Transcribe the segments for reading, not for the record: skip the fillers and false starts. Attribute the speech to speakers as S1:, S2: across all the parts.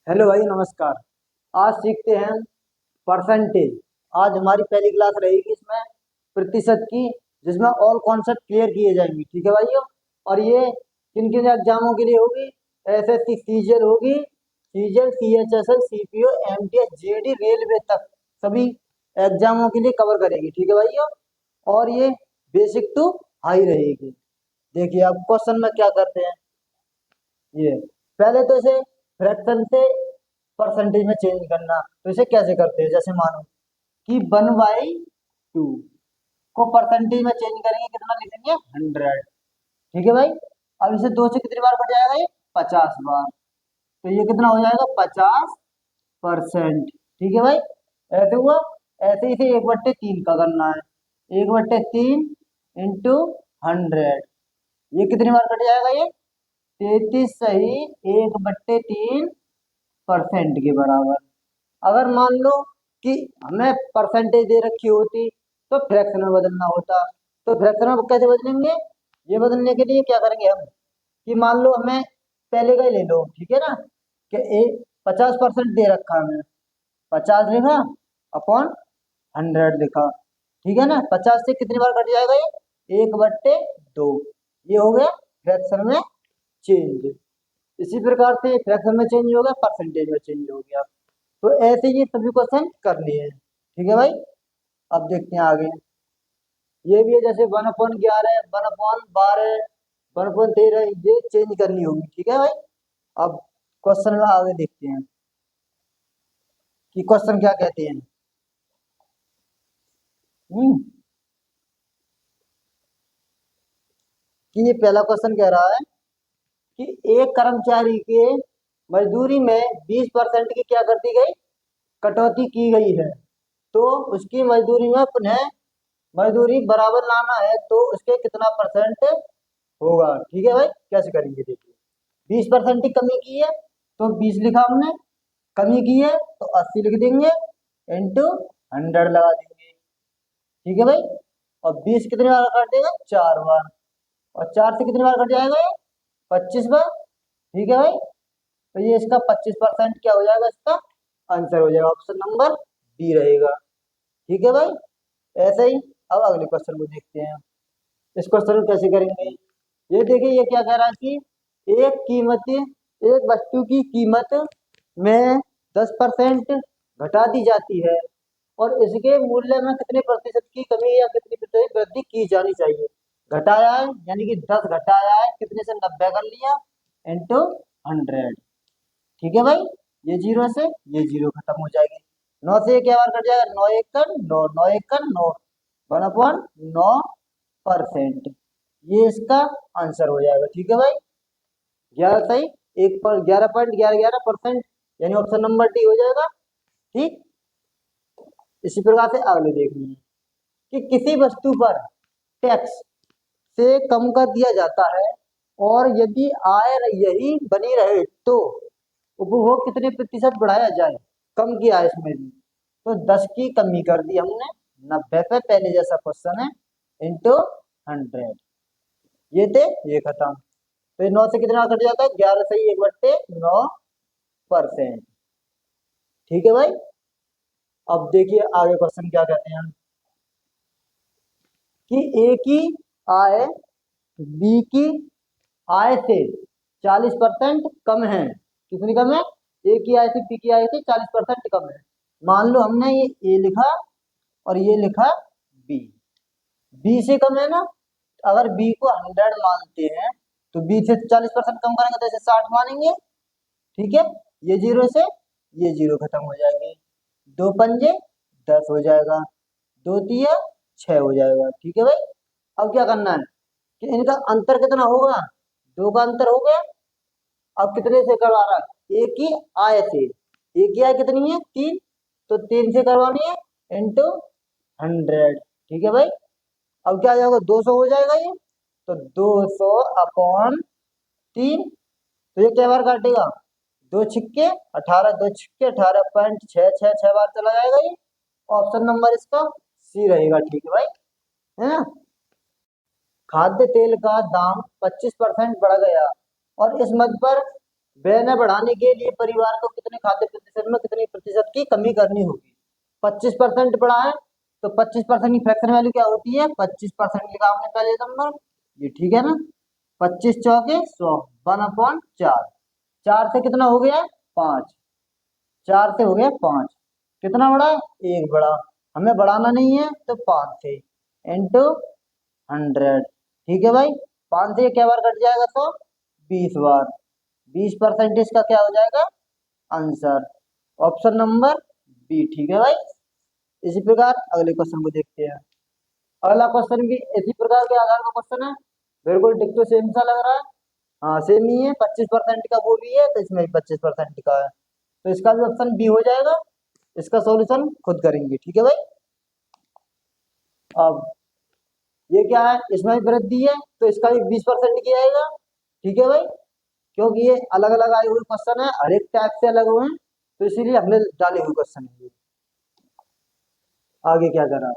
S1: Hello भाई, नमस्कार। आज सीखते हैं परसेंटेज। आज हमारी पहली क्लास रहेगी इसमें प्रतिशत की, जिसमें ऑल कॉन्सेप्ट क्लियर किए जाएंगे। ठीक है भाइयों। और ये किन किन एग्जामों के लिए होगी? एसएससी सीजीएल होगी, CGL, CHSL, CPO, MTS, JD, railway तक सभी एग्जामों के लिए कवर करेगी। ठीक है भाइयों। और ये बेसिक टू हाई रहेगी। देखिए अब क्वेश्चन में क्या करते हैं। ये पहले तो इसे फ्रैक्शन से परसेंटेज में चेंज करना, तो इसे कैसे करते हैं? जैसे मानो कि 1/2 को परसेंटेज में चेंज करेंगे, कितना लिखेंगे? 100। ठीक है भाई। अब इसे 2 से कितनी बार कट जाएगा? ये 50 बार। तो ये कितना हो जाएगा? 50%। ठीक है भाई। ऐसे हुआ। ऐसे इसे 1/3 का करना है। 1/3 इंटू 100। ये कितनी बार कट जाएगा? ये 33 सही 1/3% के बराबर। अगर मान लो कि हमें परसेंटेज दे रखी होती तो फ्रैक्शन में बदलना होता। तो फ्रैक्शन में कैसे बदलेंगे? ये बदलने के लिए क्या करेंगे हम कि मान लो हमें पहले का ही ले लो। ठीक है ना? कि 50% दे रखा है हमें। 50 लिखा अपॉन 100 लिखा। ठीक है ना? 50 से कितनी बार कट जाएगा? ये 1/2। ये हो गया फ्रैक्शन में चेंज। इसी प्रकार से फ्रैक्शन में चेंज हो गया, परसेंटेज में चेंज हो गया। तो ऐसे ये सभी क्वेश्चन करने हैं। ठीक है भाई। अब देखते हैं आगे। ये भी है जैसे 1/11, 1/12, 1/13, ये चेंज करनी होगी। ठीक है भाई। अब क्वेश्चन में आगे देखते हैं कि क्वेश्चन क्या कहते हैं। हम्म कि ये पहला क्वेश्चन कह रहा है कि एक कर्मचारी के मजदूरी में 20% की क्या कर दी गई? कटौती की गई है। तो उसकी मजदूरी में पुनः मजदूरी बराबर लाना है, तो उसके कितना परसेंट होगा? ठीक है भाई। कैसे करेंगे देखिए। 20% की कमी की है तो 20 लिखा हमने। कमी की है तो 80 लिख देंगे इंटू 100 लगा देंगे। ठीक है भाई। और 20 कितनी बार काट देगा? 4 बार। और 4 से कितनी बार कट जाएगा? ये 25 बार। ठीक है भाई। तो ये इसका 25% क्या हो जाएगा? इसका आंसर हो जाएगा ऑप्शन नंबर बी रहेगा। ठीक है भाई। ऐसे ही अब अगले क्वेश्चन को देखते हैं। इस क्वेश्चन को कैसे करेंगे? ये देखिए, ये क्या कह रहा है कि एक वस्तु की कीमत में 10% घटा दी जाती है और इसके मूल्य में कितने प्रतिशत की कमी या कितनी प्रतिशत वृद्धि की जानी चाहिए? घटाया है यानी कि 10 घटाया है, कितने से 90 कर लिया इंटू 100। ठीक है भाई। ये जीरो से ये जीरो खत्म हो जाएगी। 9 से ये क्या बार कट जाएगा? 9 एक कर 9, 9 एक कर 9, 1/9%। ये इसका आंसर हो जाएगा। ठीक है भाई। 11 सही 11.11% यानी ऑप्शन नंबर डी हो जाएगा। ठीक। इसी प्रकार से अगले देखनी है कि किसी वस्तु पर टैक्स से कम कर दिया जाता है और यदि आय यही बनी रहे तो उपभोग कितने प्रतिशत बढ़ाया जाए? कम किया है इसमें भी। तो 10 की कमी कर दी हमने 90 पे, पहले जैसा क्वेश्चन है, इंटू 100। ये थे, ये खत्म। तो ये 9 से कितना कट जाता है? 11 सही 1/9%। ठीक है भाई। अब देखिए आगे क्वेश्चन क्या कहते हैं कि ए की आय बी की आय से 40% कम है। कितनी कम है? ए की आय से बी की आय से 40% कम है। मान लो हमने ये ए लिखा और ये लिखा बी। बी से कम है ना? अगर बी को 100 मानते हैं तो बी से 40% कम करेंगे तो इसे 60 मानेंगे। ठीक है। ये जीरो से ये जीरो खत्म हो जाएगी। 2 पंजे 10 हो जाएगा। 2 तिया 6 हो जाएगा। ठीक है भाई। अब क्या करना है कि इनका अंतर कितना होगा? 2 का अंतर हो गया। अब कितने से करवा रहा है? एक ही आय से। एक ही आय कितनी है? 3। तो 3 से करवानी है इंटू 100। ठीक है भाई। अब क्या आ जाएगा? 200 हो जाएगा ये। तो 200/3। तो ये क्या बार काटेगा? 2 छिक्के 18, 2 छिक्के 18.666 बार चला जाएगा ये। ऑप्शन नंबर इसका सी रहेगा। ठीक है भाई। है ना? खाद्य तेल का दाम 25% बढ़ गया और इस मद पर व्यय न बढ़ाने के लिए परिवार को कितने खाद्य प्रतिशत में कितने प्रतिशत की कमी करनी होगी। 25% बढ़ा है तो 25% की फ्रैक्शन वैल्यू क्या होती है, 25% लिखा आपने पहले नंबर, ये ठीक है ना। 25 चौके 100, 1/4, 4 से कितना हो गया 5, 4 से हो गया 5, कितना बड़ा, एक बड़ा, हमें बढ़ाना नहीं है तो 5 से इंटू 100, ठीक है भाई। 5 से क्या बार कट जाएगा तो 20 बार, 20% इसका क्या हो जाएगा आंसर, ऑप्शन नंबर बी, ठीक है भाई। इसी प्रकार अगले क्वेश्चन को देखते हैं। अगला क्वेश्चन भी इसी प्रकार के आधार का क्वेश्चन है, बिल्कुल डिक्टो सेम सा लग रहा है। हाँ सेम ही है, 25% का वो भी है तो इसमें भी 25% का है, तो इसका भी ऑप्शन बी हो जाएगा। इसका सॉल्यूशन खुद करेंगे, ठीक है भाई। अब ये क्या है, इसमें भी वृद्धि है तो इसका भी 20% की आएगा, ठीक है भाई। क्योंकि ये अलग अलग आए हुए क्वेश्चन है, हर एक टाइप से अलग हुए हैं, तो इसीलिए हमने डाले हुए क्वेश्चन है। आगे क्या करा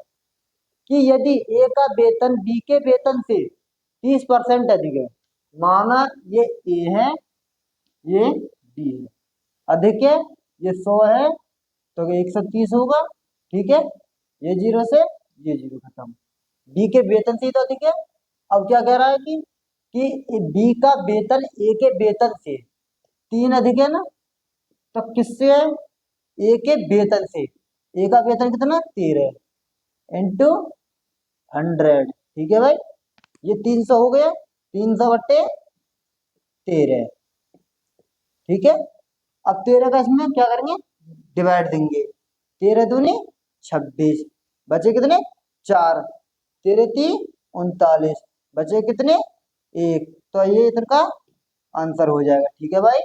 S1: कि यदि ए का वेतन बी के वेतन से 30% अधिक है, माना ये ए है ये बी है, अधिक है ये 100 है तो ये 130 होगा, ठीक है। ये जीरो से ये जीरो खत्म, बी के वेतन से ही तो अधिक है। अब क्या कह रहा है कि बी का वेतन ए के वेतन से 3 अधिक है ना, तो किससे है, ए के वेतन से, ए का वेतन कितना 13 इंटू 100, ठीक है भाई। ये 300 हो गया, 300/13, ठीक है। अब 13 का इसमें क्या करेंगे, डिवाइड देंगे, 13 दूनी 26, बचे कितने 4, 13 3 39, बचे कितने 1, तो ये इधर का आंसर हो जाएगा, ठीक है भाई,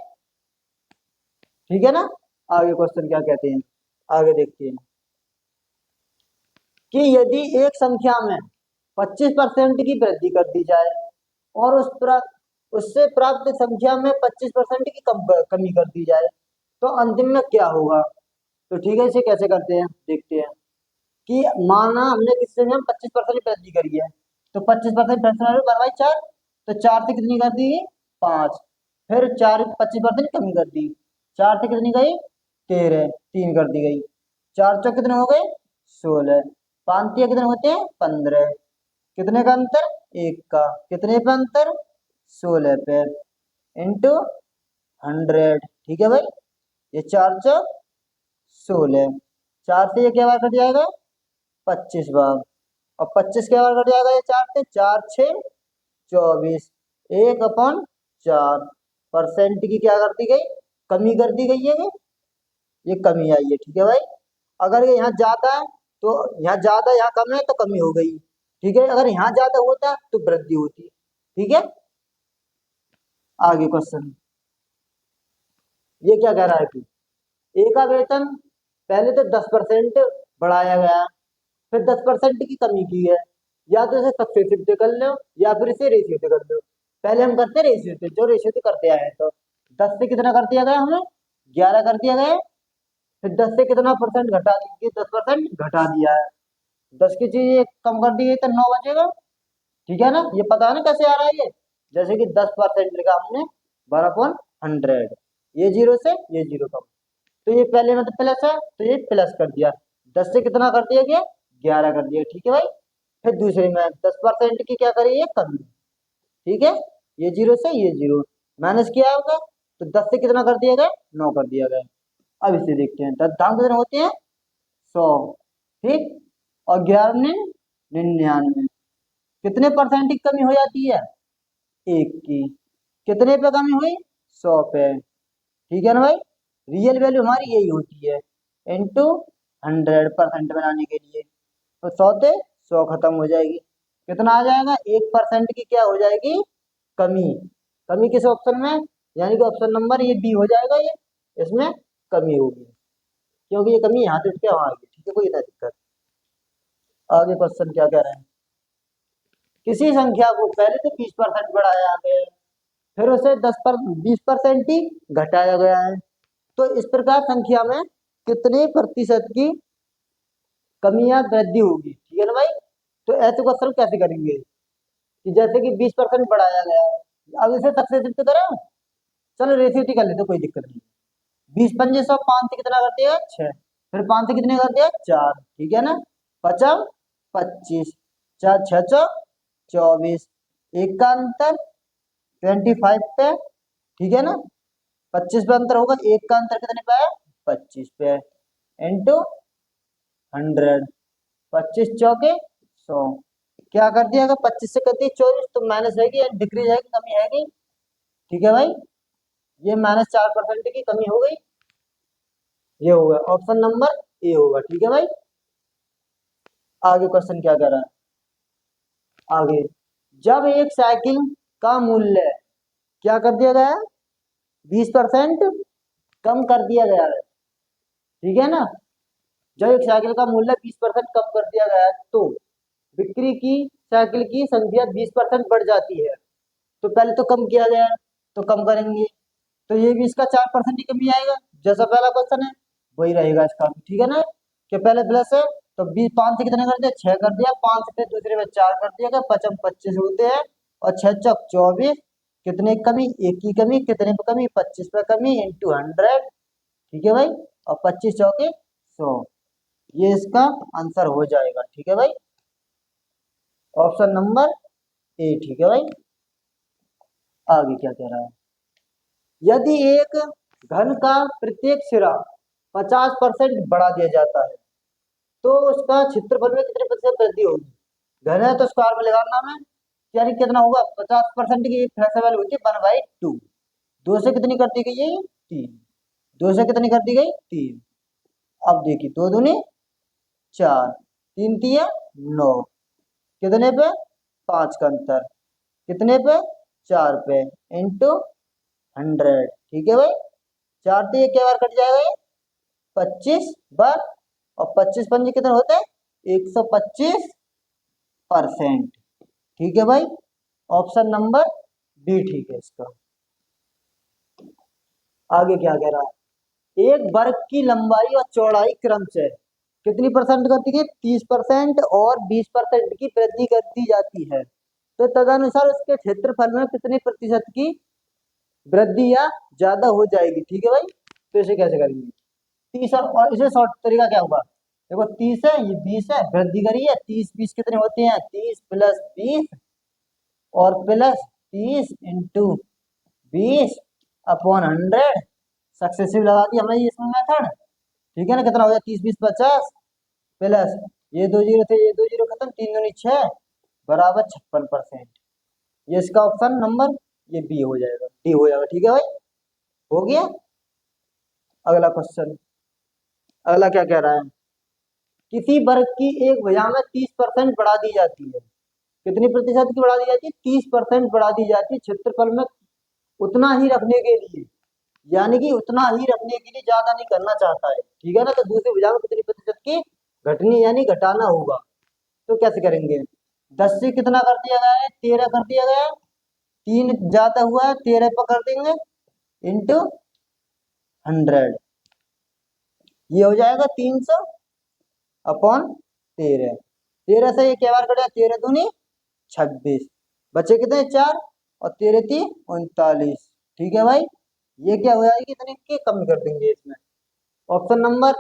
S1: ठीक है ना। आगे क्वेश्चन क्या कहते हैं, आगे देखते हैं कि यदि एक संख्या में 25% की वृद्धि कर दी जाए और उससे प्राप्त संख्या में 25% की कमी कर दी जाए तो अंतिम में क्या होगा। तो ठीक है, इसे कैसे करते हैं देखते हैं कि माना हमने किसी संख्या में 25% वृद्धि करी है, तो 25% बनवाई 4, तो 4 से कितनी कर दी 5, फिर 4 25% कमी कर दी, 4 से कितनी गई 13, 3 कर दी गई, 4 चौक कितने हो गए 16, 5 कितने होते हैं 15, कितने का अंतर, एक का, कितने पे अंतर 16 पे, इंटू 100, ठीक है भाई। ये 4 चौक 16, 4 से ये क्या बार कट जाएगा 25 बार, और 25 क्या बार कट जाएगा ये 4 से, 4 6 24, 1/4 % की क्या कर दी गई, कमी कर दी गई है, ये कमी आई है, ठीक है भाई। अगर ये यहाँ ज्यादा है तो यहाँ ज्यादा, यहाँ कम है तो कमी हो गई, ठीक है। अगर यहाँ ज्यादा होता तो वृद्धि होती, ठीक है। आगे क्वेश्चन, ये क्या कह रहा है कि ए का वेतन पहले तो 10% बढ़ाया गया, फिर 10% की कमी की है, या तो इसे सक्सेसिव से कर लो या फिर इसे रेशियो से कर लो। पहले हम करते रेशियो से, जो रेशियो से करते आए हैं, तो 10 से कितना कर दिया गया हमें 11 कर दिया गया, फिर 10 से कितना परसेंट घटा दीजिए, 10% घटा दिया है, 10 की चीज कम कर दी गई तो 9 बचेगा, ठीक है ना। ये पता है ना कैसे आ रहा है ये, जैसे कि 10% लिखा हमने 12/100, ये जीरो से ये जीरो कम, तो ये पहले में तो प्लस है तो ये प्लस कर दिया, 10 से कितना कर दिया गया 11 कर दिया, ठीक है भाई। फिर दूसरे में 10% की क्या करी है कमी, ठीक है, ये जीरो से ये जीरो माइनस किया होगा, तो 10 से कितना कर दिया गया 9 कर दिया गया। अब इसे देखते हैं, 10 धाम कितने होते हैं 100, ठीक, और 11 ने 99, कितने परसेंट की कमी हो जाती है, एक की, कितने पे कमी हुई 100 पे, ठीक है ना भाई। रियल वैल्यू हमारी यही होती है, इंटू 100% बनाने के लिए, तो 100 से 100 खत्म हो जाएगी, कितना आ जाएगा 1% की क्या हो जाएगी कमी, कमी किस ऑप्शन में, यानी कि ऑप्शन नंबर ये बी हो जाएगा, ये इसमें कमी होगी, क्योंकि ये कमी यहाँ से उठ के वहां आएगी, ठीक है, कोई ना दिक्कत। आगे क्वेश्चन क्या कह रहे हैं, किसी संख्या को पहले तो 20% बढ़ाया गया, फिर उसे 20% ही घटाया गया है, तो इस प्रकार संख्या में कितने प्रतिशत की कमी या वृद्धि होगी, ठीक है ना भाई। तो ऐसे क्वेश्चन कैसे करेंगे कि जैसे कि 20% बढ़ाया गया है, अब इसे सक्सेसिव तो करें, चलो रेसिप्रोसिटी कर लेते, कोई दिक्कत नहीं। 20 × 5 5 से कितना कर दिया 6, फिर 5 से कितने कर दिया 4, ठीक है ना। पचम 25, 4 6 24, एक का अंतर 25 पे, ठीक है ना। 25 पे अंतर होगा, एक का अंतर कितने पे है 25 पे, इंटू 100, 25 चौके 100। क्या कर दिया, अगर 25 से करती है 24 तो माइनस रहेगी या डिक्रीज आएगी, कमी आएगी, ठीक है भाई। ये -4% की कमी हो गई, ये होगा ऑप्शन नंबर ए होगा, ठीक है भाई। आगे क्वेश्चन क्या कर रहा है, आगे जब एक साइकिल का मूल्य क्या कर दिया गया है 20% कम कर दिया गया है, ठीक है ना। जब एक साइकिल का मूल्य 20% कम कर दिया गया है तो बिक्री की साइकिल की संख्या 20% बढ़ जाती है। तो पहले तो कम किया गया है तो कम करेंगे, तो ये भी इसका 4% ही कमी आएगा, जैसा पहला क्वेश्चन है वही रहेगा इसका, ठीक है ना। कि पहले प्लस है तो 5 से कितने कर दिया 6 कर दिया, 5 से दूसरे में 4 कर दिया, 55 25 होते हैं, और 6 चौक 24, कितने की कमी, एक की कमी, कितने पे कमी 25 पे कमी, इंटू 100, ठीक है भाई, और 25 चौके 100, ये इसका आंसर हो जाएगा, ठीक है भाई, ऑप्शन नंबर ए, ठीक है भाई। आगे क्या कह रहा है, यदि एक घन का प्रत्येक सिरा 50% बढ़ा दिया जाता है तो उसका क्षेत्रफल में कितने प्रतिशत वृद्धि होगी। घन है तो स्क्वायर में लगाना है, यानी कितना होगा 50% की एक वैल्यू होती है 1/2, दो से कितनी कर दी गई है 3, दो से कितनी कर दी गई 3। अब देखिए 2 दूनी 4, 3 तिया 9, कितने पे 5 का अंतर, कितने पे 4 पे, इंटू 100, ठीक है भाई। 4 तो ये क्या बार कट जाएगा ये 25 बार, और 25 पंजे कितने होते हैं 125%, ठीक है भाई, ऑप्शन नंबर डी ठीक है इसका। आगे क्या कह रहा है, एक वर्ग की लंबाई और चौड़ाई क्रमशः कितनी परसेंट करती है 30% और 20% की वृद्धि कर दी जाती है, तो तदनुसार उसके क्षेत्रफल में कितने प्रतिशत की वृद्धि या ज्यादा हो जाएगी, ठीक है भाई। तो इसे कैसे करेंगे, 30 और इसे शॉर्ट तरीका क्या होगा, देखो 30 है ये 20 है, वृद्धि करी है 30 20 कितने होते हैं 30 + 20 और प्लस 30 इंटू 20/100, सक्सेसिव लगा दी हमने इसमें मेथड, ठीक है ना। कितना हो गया 30 20 50 प्लस ये 2 जीरो थे, ये 2 जीरो खत्म, 3 दूनी 6 बराबर 56%, ये इसका ऑप्शन नंबर ये बी हो जाएगा, डी हो जाएगा, ठीक है भाई, हो गया। अगला क्वेश्चन, अगला क्या कह रहा है, किसी वर्ग की एक भुजा में 30% बढ़ा दी जाती है, कितनी प्रतिशत की बढ़ा दी जाती है 30% बढ़ा दी जाती है क्षेत्रफल में उतना ही रखने के लिए, यानी कि उतना ही रखने के लिए ज्यादा नहीं करना चाहता है, ठीक है ना। तो दूसरी भुजा में कितनी प्रतिशत की घटनी यानी घटाना होगा, तो कैसे करेंगे, 10 से कितना कर दिया गया है 13 कर दिया गया है, 3 ज्यादा हुआ है 13 पर कर देंगे, इंटू 100, ये हो जाएगा 300/13, 13 से ये क्या बार कटेगा 13 दूनी 26, बचे कितने 4, और 13 3 39, ठीक है भाई। ये क्या हो जाएगी इतने की कम कर देंगे इसमें, ऑप्शन नंबर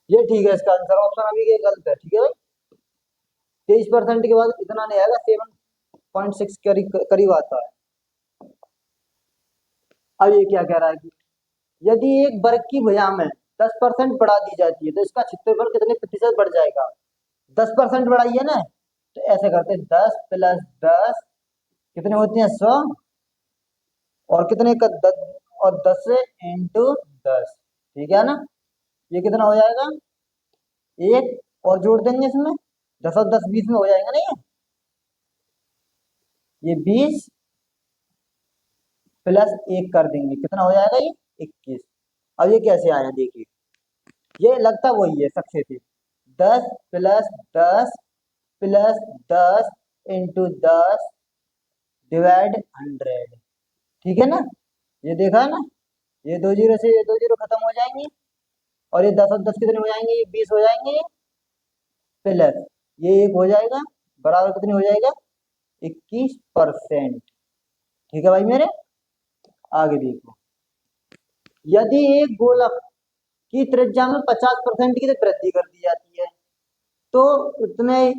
S1: ये ठीक है इसका आंसर, ऑप्शन अभी ये गलत है, ठीक है भाई। 23% के बाद इतना नहीं आएगा, 7.6 करीब आता है। अब ये क्या कह रहा है कि यदि एक वर्ग की भुजा में 10% बढ़ा दी जाती है तो इसका क्षेत्रफल कितने प्रतिशत बढ़ जाएगा, 10% बढ़ाई है ना, तो ऐसे करते हैं 10 + 10 कितने होते हैं 100, और कितने का 10, और 10 से इंटू 10, ठीक है ना। ये कितना हो जाएगा, एक और जोड़ देंगे इसमें, 10 और 10 20 में हो जाएगा ना ये 20 + 1 कर देंगे, कितना हो जाएगा ये 21। अब ये कैसे आया देखिए, ये लगता वही है सक्सेसिव, 10 + 10 + 10 इंटू 10 डिवाइड 100, ठीक है ना। ये देखा है ना, ये 2 जीरो से ये 2 जीरो खत्म हो जाएंगे, और ये 10 और 10 कितने हो जाएंगे ये 20 हो जाएंगे, प्लस ये 1 हो जाएगा, बराबर कितने हो जाएगा 21%, ठीक है भाई मेरे। आगे देखो, यदि एक गोलक की त्रिज्या में 50% की वृद्धि कर दी जाती है, तो उतने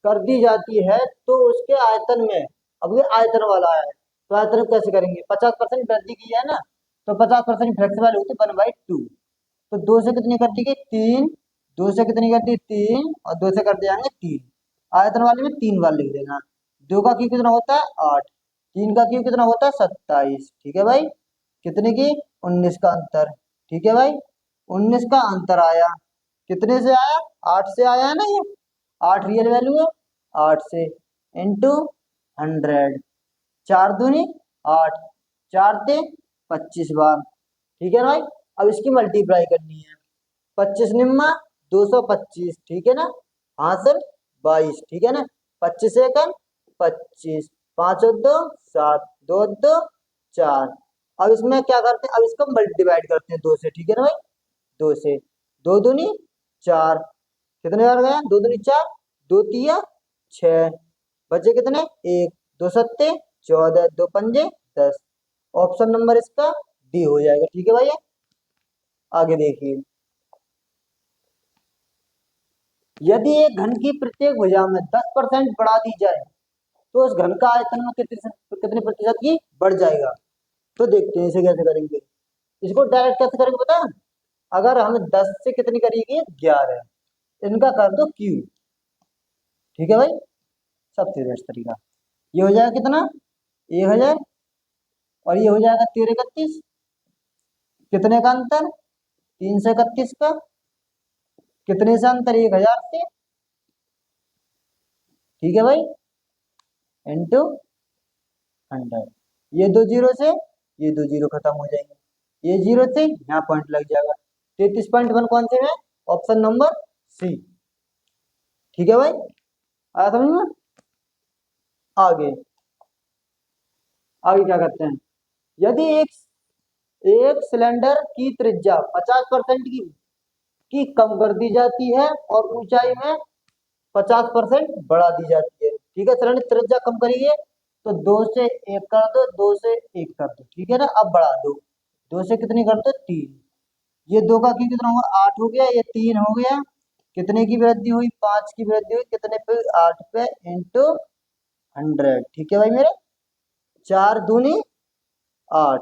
S1: कर दी जाती है तो उसके आयतन में, अब ये आयतन वाला है, तो आयतन को कैसे करेंगे, 50% वृद्धि की है ना, तो 50% फ्लेक्सिबल होती है 1/2, तो दो से कितनी कर दी गई, तीन, दो से कितनी कर दी, तीन, और दो से कर दिया तीन, आयतन वाले में 3 बार लिख देना। दो का क्यू कितना होता है 8, तीन का क्यू कितना होता है 27, ठीक है भाई, कितने की 19 का अंतर, ठीक है भाई, 19 का अंतर आया, कितने से आया, 8 से आया है ना ये, 8 रियल वैल्यू है, 8 से इंटू 100, चार दूनी 8, चार ते 25 बार, ठीक है भाई। अब इसकी मल्टीप्लाई करनी है, 25 निम्मा 225, ठीक है ना, हासिल 22, ठीक है ना, 25 एकम 25, 5 और 2 7, 2 और 2 4। अब इसमें क्या करते हैं, अब इसको डिवाइड करते हैं 2 से, ठीक है ना भाई, 2 से, 2 दूनी 4, कितने बार गया, 2 दूनी 4, 2 तिया 6, बचे कितने, 1, 2 सत्ते 14, 2 पंजे 10, ऑप्शन नंबर इसका डी हो जाएगा, ठीक है भैया। आगे देखिए, यदि एक घन की प्रत्येक भुजा में 10% बढ़ा दी जाए तो उस घन का आयतन में कितने प्रतिशत की बढ़ जाएगा, तो देखते हैं इसे कैसे करेंगे, इसको डायरेक्ट कैसे करेंगे पता है, अगर हमें 10 से कितनी करेगी 11, इनका कर दो क्यू, ठीक है भाई, सबसे बेस्ट तरीका, ये हो जाएगा कितना 1000, और ये हो जाएगा 1331, कितने का अंतर, 331 का, कितने से अंतर 1000 से, ठीक है भाई, इंटू 100, ये दो जीरो से ये दो जीरो खत्म हो जाएंगे, ये जीरो से यहाँ पॉइंट लग जाएगा, 33.1 कौन से में, ऑप्शन नंबर सी, ठीक है भाई, आया समझ में। आगे आगे क्या करते हैं, यदि एक सिलेंडर की त्रिज्या 50% की कम कर दी जाती है और ऊंचाई में 50% बढ़ा दी जाती है, ठीक है, सिलेंडर त्रिज्या कम करिए तो 2 से 1 कर दो, 2 से 1 कर दो, ठीक है ना, अब बढ़ा दो, 2 से कितनी कर दो 3, ये 2 का क्यों कितना हुआ 8 हो गया, ये 3 हो गया, कितने की वृद्धि हुई 5 की वृद्धि हुई, कितने पे 8 पे इंटू 100, ठीक है भाई मेरे, 4 दूनी 8,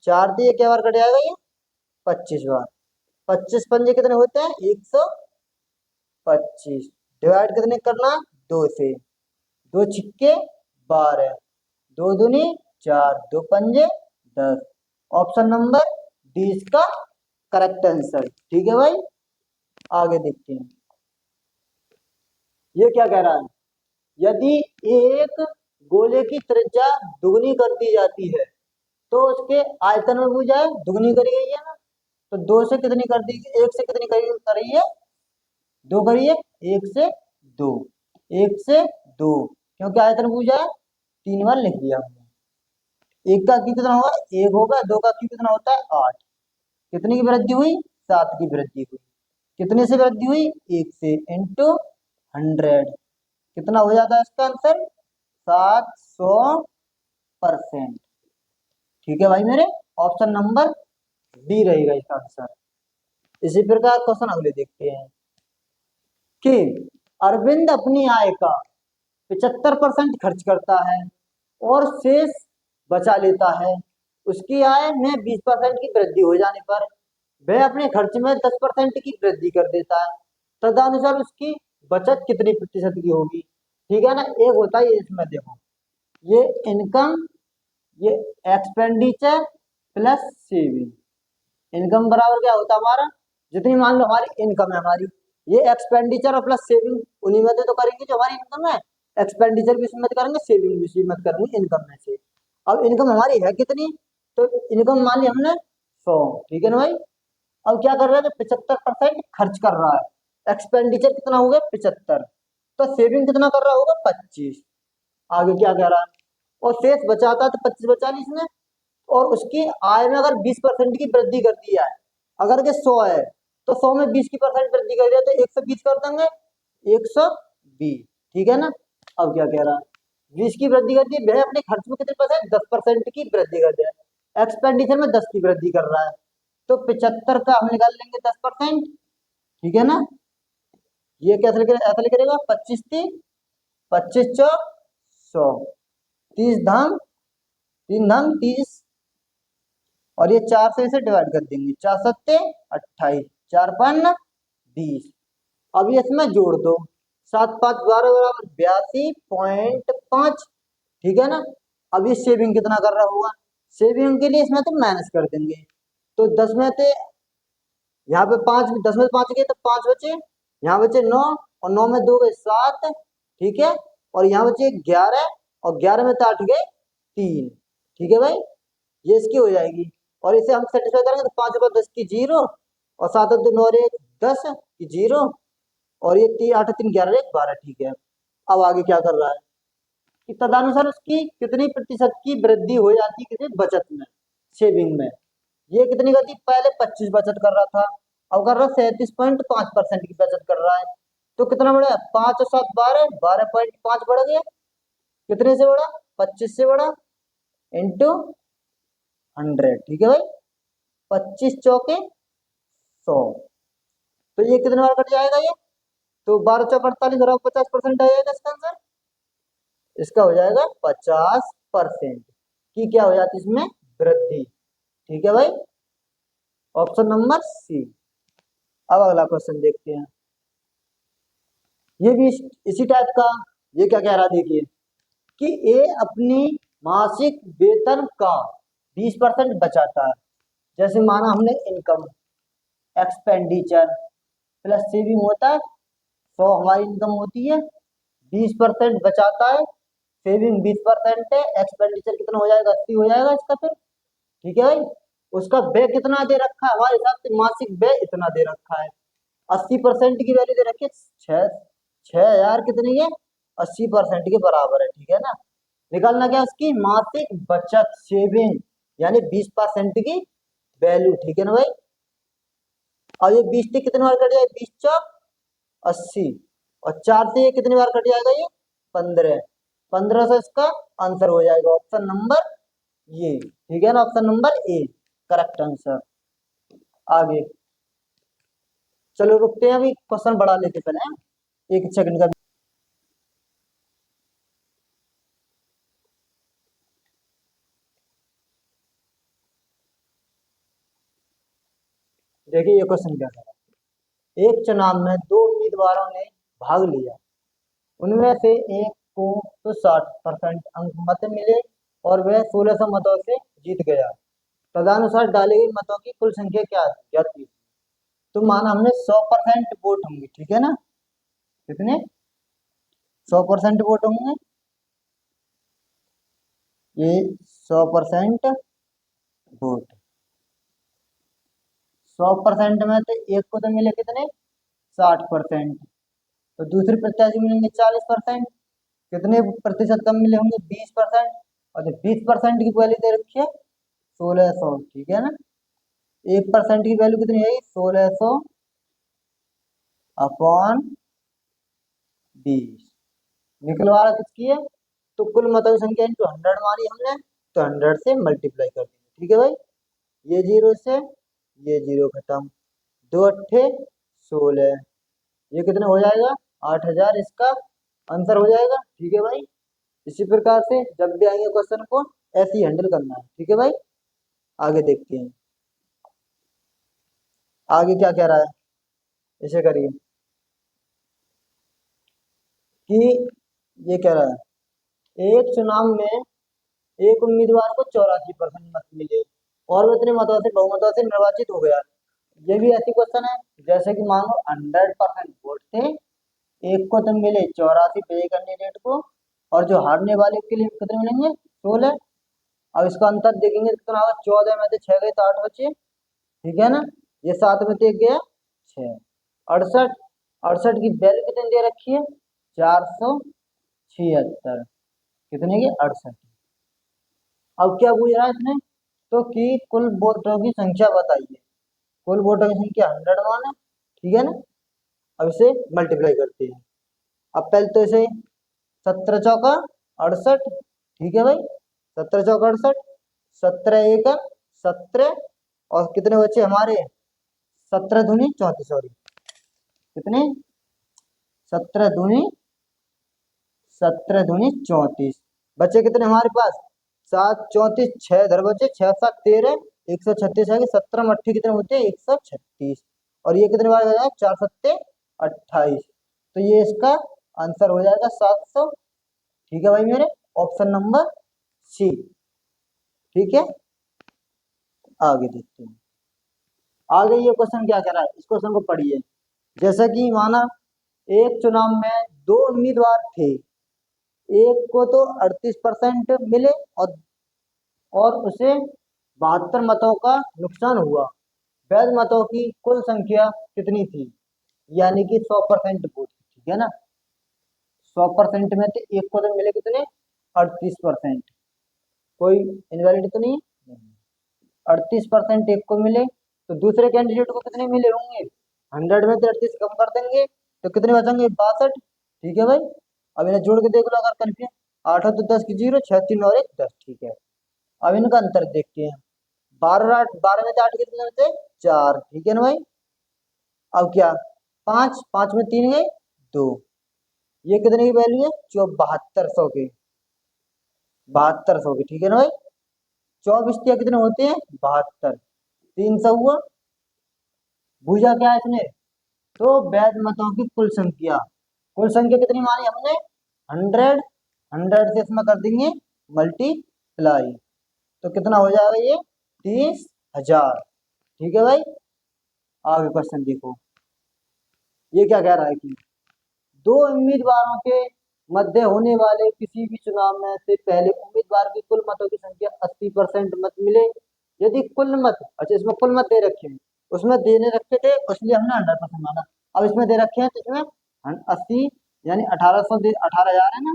S1: 4 दिए क्या बार कट जाएगा ये 25 बार, 25 पंजे कितने होते हैं 125, डिवाइड कितने करना 2 से, 2 छिक्के 12, 2 दूनी 4, 2 पंजे 10, ऑप्शन नंबर डी इसका करेक्ट आंसर, ठीक है भाई। आगे देखते हैं, ये क्या कह रहा है, यदि एक गोले की त्रिज्या दुगनी कर दी जाती है तो उसके आयतन में भुजा दुगनी करी गई है ना, तो 2 से कितनी कर दी, 1 से कितनी करी है 2 करिए, 1 से 2, 1 से 2, क्योंकि आयतन भुजा 3 बार लिख दिया हमने, 1 का क्यू कितना होगा 1 होगा, 2 का क्यू कितना होता है 8, कितनी की वृद्धि हुई 7 की वृद्धि हुई, कितने से वृद्धि हुई 1 से इंटू 100, कितना हो जाता है इसका आंसर 700%, ठीक है भाई मेरे, ऑप्शन नंबर डी रहेगा इसका आंसर। इसी प्रकार क्वेश्चन अगले देखते हैं कि अरविंद अपनी आय का 75% खर्च करता है और शेष बचा लेता है, उसकी आय में 20% की वृद्धि हो जाने पर वह अपने खर्च में 10% की वृद्धि कर देता है, तदनुसार उसकी बचत कितनी प्रतिशत की होगी, ठीक है ना, एक होता है इसमें देखो, ये इनकम, ये एक्सपेंडिचर प्लस सेविंग, इनकम बराबर क्या होता है हमारा, जितनी मान लो हमारी इनकम है हमारी, ये एक्सपेंडिचर और प्लस सेविंग उन्हीं में से तो करेंगे जो हमारी इनकम है, एक्सपेंडिचर भी उसमें से करेंगे, सेविंग भी उसमें से करेंगे इनकम में से। अब इनकम हमारी है कितनी, तो इनकम मान ली हमने 100, ठीक है ना भाई, अब क्या कर रहा है 75% खर्च कर रहा है, एक्सपेंडिचर कितना हो गया 75, तो सेविंग कितना कर रहा होगा 25, आगे क्या कह रहा है, और शेष बचाता है तो 25 बचा ली इसने, और उसकी आय में अगर 20% की वृद्धि कर दी है, अगर के 100 है तो 100 में 20 की परसेंट वृद्धि कर दिया तो 120 कर देंगे, 120, ठीक है ना। अब क्या कह रहा है 20 की वृद्धि कर दी, वह अपने खर्च में कितने परसेंट 10% की वृद्धि कर दिया, एक्सपेंडिचर में 10 की वृद्धि कर रहा है, तो 75 का हम निकाल लेंगे 10%। ठीक है ना, ये कैसे ऐसा लिख रहेगा, 25 3 25 चौक 100, 30 धाम 3 धाम 30, और ये 4 से इसे डिवाइड कर देंगे, 4 सत्ते 28, 4 पन्न 20। अब ये इसमें जोड़ दो, 7 5 12 बराबर 82.5। ठीक है ना, अब ये सेविंग कितना कर रहा होगा, सेविंग के लिए इसमें तो माइनस कर देंगे, तो 10 में से यहाँ पे 5, 10 में से 5 गए तो 5 बचे, यहाँ बचे 9, और 9 में 2 गए 7। ठीक है, और यहाँ बचे 11, और 11 में से 8 गए 3। ठीक है भाई, ये इसकी हो जाएगी, और इसे हम सेटिस्फाई करेंगे तो 5 ऊपर 10 की 0, और 7 और 2 9 और 1 10 की 0, और ये 3 8 3 11 1 12। ठीक है, अब आगे क्या कर रहा है कि तदनुसार उसकी कितनी प्रतिशत की वृद्धि हो जाती है किसी बचत में, सेविंग में। ये कितनी करती, पहले 25 बचत कर रहा था, अब कर रहा 37.5% की बचत कर रहा है, तो कितना बढ़ा, 5 और 7 12, 12.5 बढ़ गया, कितने से बढ़ा, 25 से बढ़ा, इंटू 100। ठीक है भाई, 25 चौके 100, तो ये कितने बार कट जाएगा ये, तो 12 चौक 48 और 50% आ जाएगा इसका आंसर, इसका हो जाएगा 50% की क्या हो जाती है इसमें वृद्धि। ठीक है भाई, ऑप्शन नंबर सी। अब अगला क्वेश्चन देखते हैं, ये भी इसी टाइप का। ये क्या कह रहा है देखिए, कि ए अपनी मासिक वेतन का 20% बचाता है, जैसे माना हमने इनकम एक्सपेंडिचर प्लस सेविंग होता है, 100 हमारी इनकम होती है, 20% बचाता है, सेविंग 20% है, एक्सपेंडिचर कितना हो जाएगा, 80 हो जाएगा इसका फिर। ठीक है भाई, उसका व्यय कितना दे रखा है, हमारे हिसाब से मासिक व्यय इतना दे रखा है, 80% की वैल्यू दे रखी है, 6,000 कितनी है, 80% के बराबर है। ठीक है ना, निकालना क्या उसकी मासिक बचत सेविंग, यानी 20% की वैल्यू। ठीक है ना भाई, और ये 20 से कितने बार कट जाए, 20 चौक 80, और 4 से ये कितनी बार कट जाएगा, ये 15, 15 से इसका आंसर हो जाएगा ऑप्शन नंबर ये। ठीक है ना, option number A correct answer. आगे चलो रुकते हैं, अभी क्वेश्चन बढ़ा लेते पहले, एक सेकंड का। देखिए ये क्वेश्चन क्या है, एक चुनाव में 2 उम्मीदवारों ने भाग लिया, उनमें से एक को तो 60% अंक मत मिले और वह 1600 मतों से जीत गया, तदनुसार डाली गई मतों की कुल संख्या क्या थी। तो माना हमने 100% वोट होंगे, ठीक है ना, कितने 100% वोट होंगे, ये 100% वोट, 100% में तो एक को तो मिले कितने 60%, तो दूसरे प्रत्याशी मिलेंगे 40%, कितने प्रतिशत कम मिले होंगे 20%, और जो 20% की वैल्यू दे रखी है 1600। ठीक है ना, 1% की वैल्यू कितनी है 1600 अपॉन 20, निकलवा किसकी है, तो कुल मतों की संख्या इंटू 100 मारी हमने, तो 100 से मल्टीप्लाई कर देंगे। ठीक है भाई, ये जीरो से ये जीरो खत्म, 2 अट्ठे 16, ये कितना हो जाएगा 8000, इसका आंसर हो जाएगा। ठीक है भाई, इसी प्रकार से जब भी आएंगे क्वेश्चन को ऐसे ही हैंडल करना है। ठीक है भाई, आगे देखते हैं आगे क्या कह रहा है, इसे करिए कि ये कह रहा है एक चुनाव में एक उम्मीदवार को 84% मत मिले और वो इतने मतों से बहुमतों से निर्वाचित हो गया। ये भी ऐसी क्वेश्चन है जैसे कि मानो 100% वोट थे, एक को तो मिले 84 पे कैंडिडेट को, और जो हारने वाले के लिए कितने मिलेंगे 16। अब इसका अंतर देखेंगे तो कितना होगा, 14 में से 6 गए तो 8 बचे। ठीक है ना, ये 7 में से 1 गया 6, 68, 68 की वैल्यू कितनी दे रखी है 476, कितने की 68। अब क्या पूछ रहा है इसने, तो कि कुल वोटों की संख्या बताइए, कुल वोटों की संख्या 100 मान है। ठीक है ना, अब इसे मल्टीप्लाई करते हैं। अब पहले तो इसे 17 चौका 68, ठीक है भाई, 17 चौका 68, 17 एक 17 और कितने बचे हमारे 17 दूनी 34 सॉरी कितने 17 दूनी 34 बचे कितने हमारे पास 7 34 6 इधर बचे 6 7 13 136 है कि 17 मट्ठी कितने होते हैं 136 और ये कितने बार हो जाएगा 4 सत्ते 28 तो ये इसका आंसर हो जाएगा 700। ठीक है भाई मेरे ऑप्शन नंबर सी। ठीक है आगे देखते हैं आगे ये क्वेश्चन क्या कह रहा है इस क्वेश्चन को पढ़िए। जैसा कि माना एक चुनाव में दो उम्मीदवार थे एक को तो 38% मिले और उसे 72 मतों का नुकसान हुआ। वैध मतों की कुल संख्या कितनी थी यानी कि 100% वोट ठीक है ना 100% में से एक को तो मिले कितने 38%। कोई इनवैलिड तो नहीं 38% एक को मिले तो दूसरे कैंडिडेट को कितने मिले होंगे 100 में से 38 कम कर देंगे तो कितने बचेंगे 62। ठीक है भाई अब इन्हें जोड़ के देख लो अगर कंफ्यूज 8 हो तो 10 की 0 6 3 और 1 10। ठीक है अब इनका अंतर देखते हैं 12 में से 8 कितने होते 4। ठीक है ना भाई अब क्या 5 में 3 गए 2 ये कितने की वैल्यू है जो 7200 के 7200 के। ठीक है ना भाई 24 कितने होते हैं 72 300 हुआ भूजा क्या है इसने तो वैध मतों की कुल संख्या कितनी मानी हमने 100 100 से इसमें कर देंगे मल्टीप्लाई तो कितना हो जाएगा ये 30,000। ठीक है भाई आगे क्वेश्चन देखो ये क्या कह रहा है कि दो उम्मीदवारों के मध्य होने वाले किसी भी चुनाव में से पहले उम्मीदवार की कुल मतों की संख्या 80% मत मिले यदि कुल मत अच्छा इसमें कुल मत दे रखे हैं उसमें देने रखे थे इसलिए हमने 100% माना। अब इसमें दे रखे हैं तो इसमें 80 यानी 1800 दे 18,000 है ना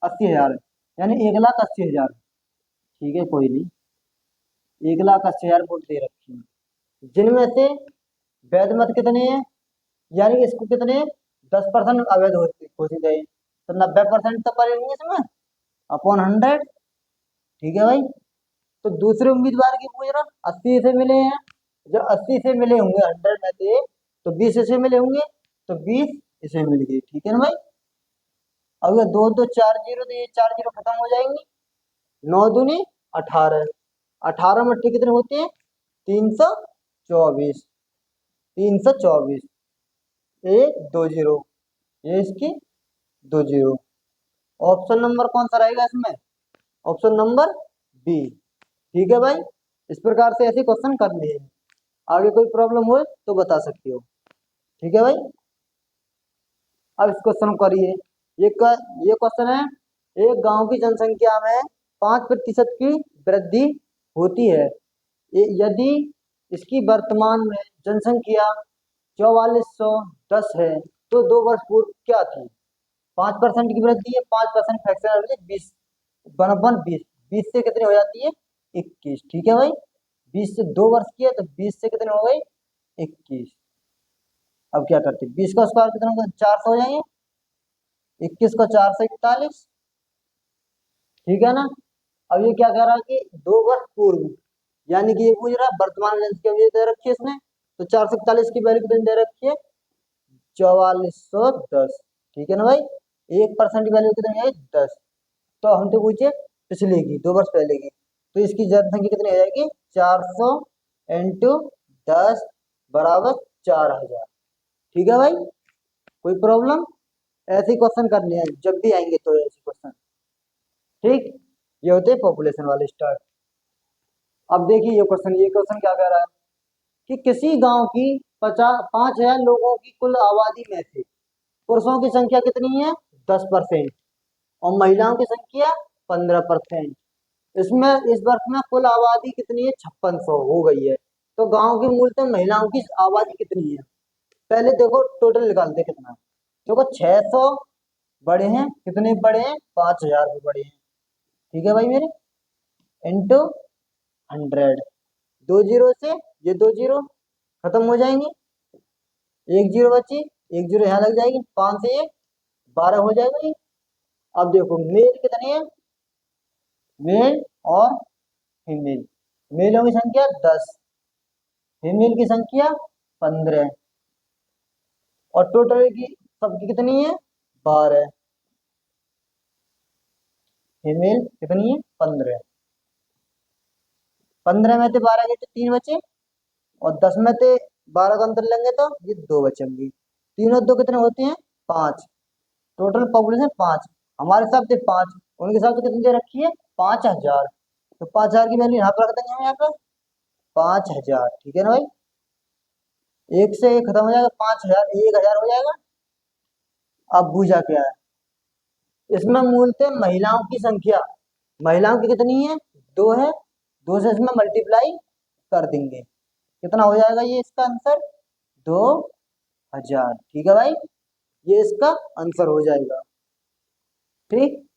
S1: 80,000 है यानी 1,80,000। ठीक है कोई नहीं 1,80,000 वोट दे रखे हैं जिनमें से वैध मत कितने हैं यानी कि इसको कितने 10% अवैध होते घोषित है तो 90% तो पड़ेंगे इसमें अपॉन 100। ठीक है भाई तो दूसरे उम्मीदवार की पूछ रहा 80 से मिले हैं जब 80 से मिले होंगे 100 में से तो 20 से मिले होंगे तो 20 इसे मिल गए। ठीक है ना भाई अब ये 2 2 4 0 तो ये 4 0 खत्म हो जाएंगे 9 दूनी 18 18 मट्टी कितने होते हैं 324 324 एक 2 0 ये इसकी 2 0 ऑप्शन नंबर कौन सा रहेगा इसमें ऑप्शन नंबर बी। ठीक है भाई इस प्रकार से ऐसे क्वेश्चन करने हैं आगे कोई प्रॉब्लम हो तो बता सकते हो। ठीक है भाई अब इस क्वेश्चन को करिए ये क्वेश्चन है एक गांव की जनसंख्या में 5% की वृद्धि होती है यदि इसकी वर्तमान में जनसंख्या 4410 है तो 2 वर्ष पूर्व क्या थी 5% की वृद्धि है 5% फ्रैक्शन 20 बनपन 20 से कितने हो जाती है 21। ठीक है भाई 20 से 2 वर्ष की है तो 20 से कितने हो गए 21। अब क्या करते 20 का स्क्वायर कितना होगा 400 हो जाएंगे 21 को 4 से 41। ठीक है ना अब ये क्या कह रहा है कि 2 वर्ष पूर्व यानी कि ये पूछ रहा है वर्तमान जनसंख्या दे रखी है इसने तो 441 की वैल्यू कितनी दे रखी है 4410। ठीक है ना भाई 1% की वैल्यू कितनी है 10 तो हम तो पूछे पिछले की 2 वर्ष पहले की तो इसकी जनसंख्या कितनी हो जाएगी 400 इंटू 10 बराबर 4000। ठीक है भाई कोई प्रॉब्लम ऐसे क्वेश्चन करने हैं जब भी आएंगे तो ऐसे क्वेश्चन। ठीक ये होते हैं पॉपुलेशन वाले स्टार्ट। अब देखिए ये क्वेश्चन क्या कह रहा है कि किसी गांव की 5,000 लोगों की कुल आबादी में से पुरुषों की संख्या कितनी है 10% और महिलाओं की संख्या 15%। इसमें इस वर्ष में कुल आबादी कितनी है 5600 हो गई है तो गांव की मूलतः महिलाओं की आबादी कितनी है पहले देखो टोटल निकालते कितना देखो 600 बड़े हैं कितने बड़े हैं 5,000 भी बड़े हैं। ठीक है भाई मेरे इंटू 100 2 जीरो से ये 2 जीरो खत्म हो जाएंगे 1 जीरो बची 1 जीरो यहाँ लग जाएगी 5 से 1 12 हो जाएगा ये। अब देखो मेल कितने हैं मेल और फीमेल। मेलों की संख्या 10, फीमेल की संख्या 15, और टोटल की सबकी कितनी है? 12। फीमेल कितनी है? 15। 15 में से 12 गए तो 3 बचे, और 10 में से 12 का अंतर लेंगे तो ये 2 बचेंगे। 3 और 2 कितने होते हैं? 5। टोटल पॉपुलेशन 5, हमारे हिसाब से 5, उनके हिसाब से कितनी दे रखी है? 5000। तो 5000 की वैल्यू यहाँ पर रख देंगे हम, यहाँ पर 5000। ठीक है ना भाई? एक से एक खत्म हो जाएगा, 5000 1000 हो जाएगा। अब बूझा क्या है? इसमें मूलतः महिलाओं की संख्या, महिलाओं की कितनी है? 2 है। 2 से इसमें मल्टीप्लाई कर देंगे, कितना हो जाएगा ये इसका आंसर? 2000। ठीक है भाई, ये इसका आंसर हो जाएगा। ठीक,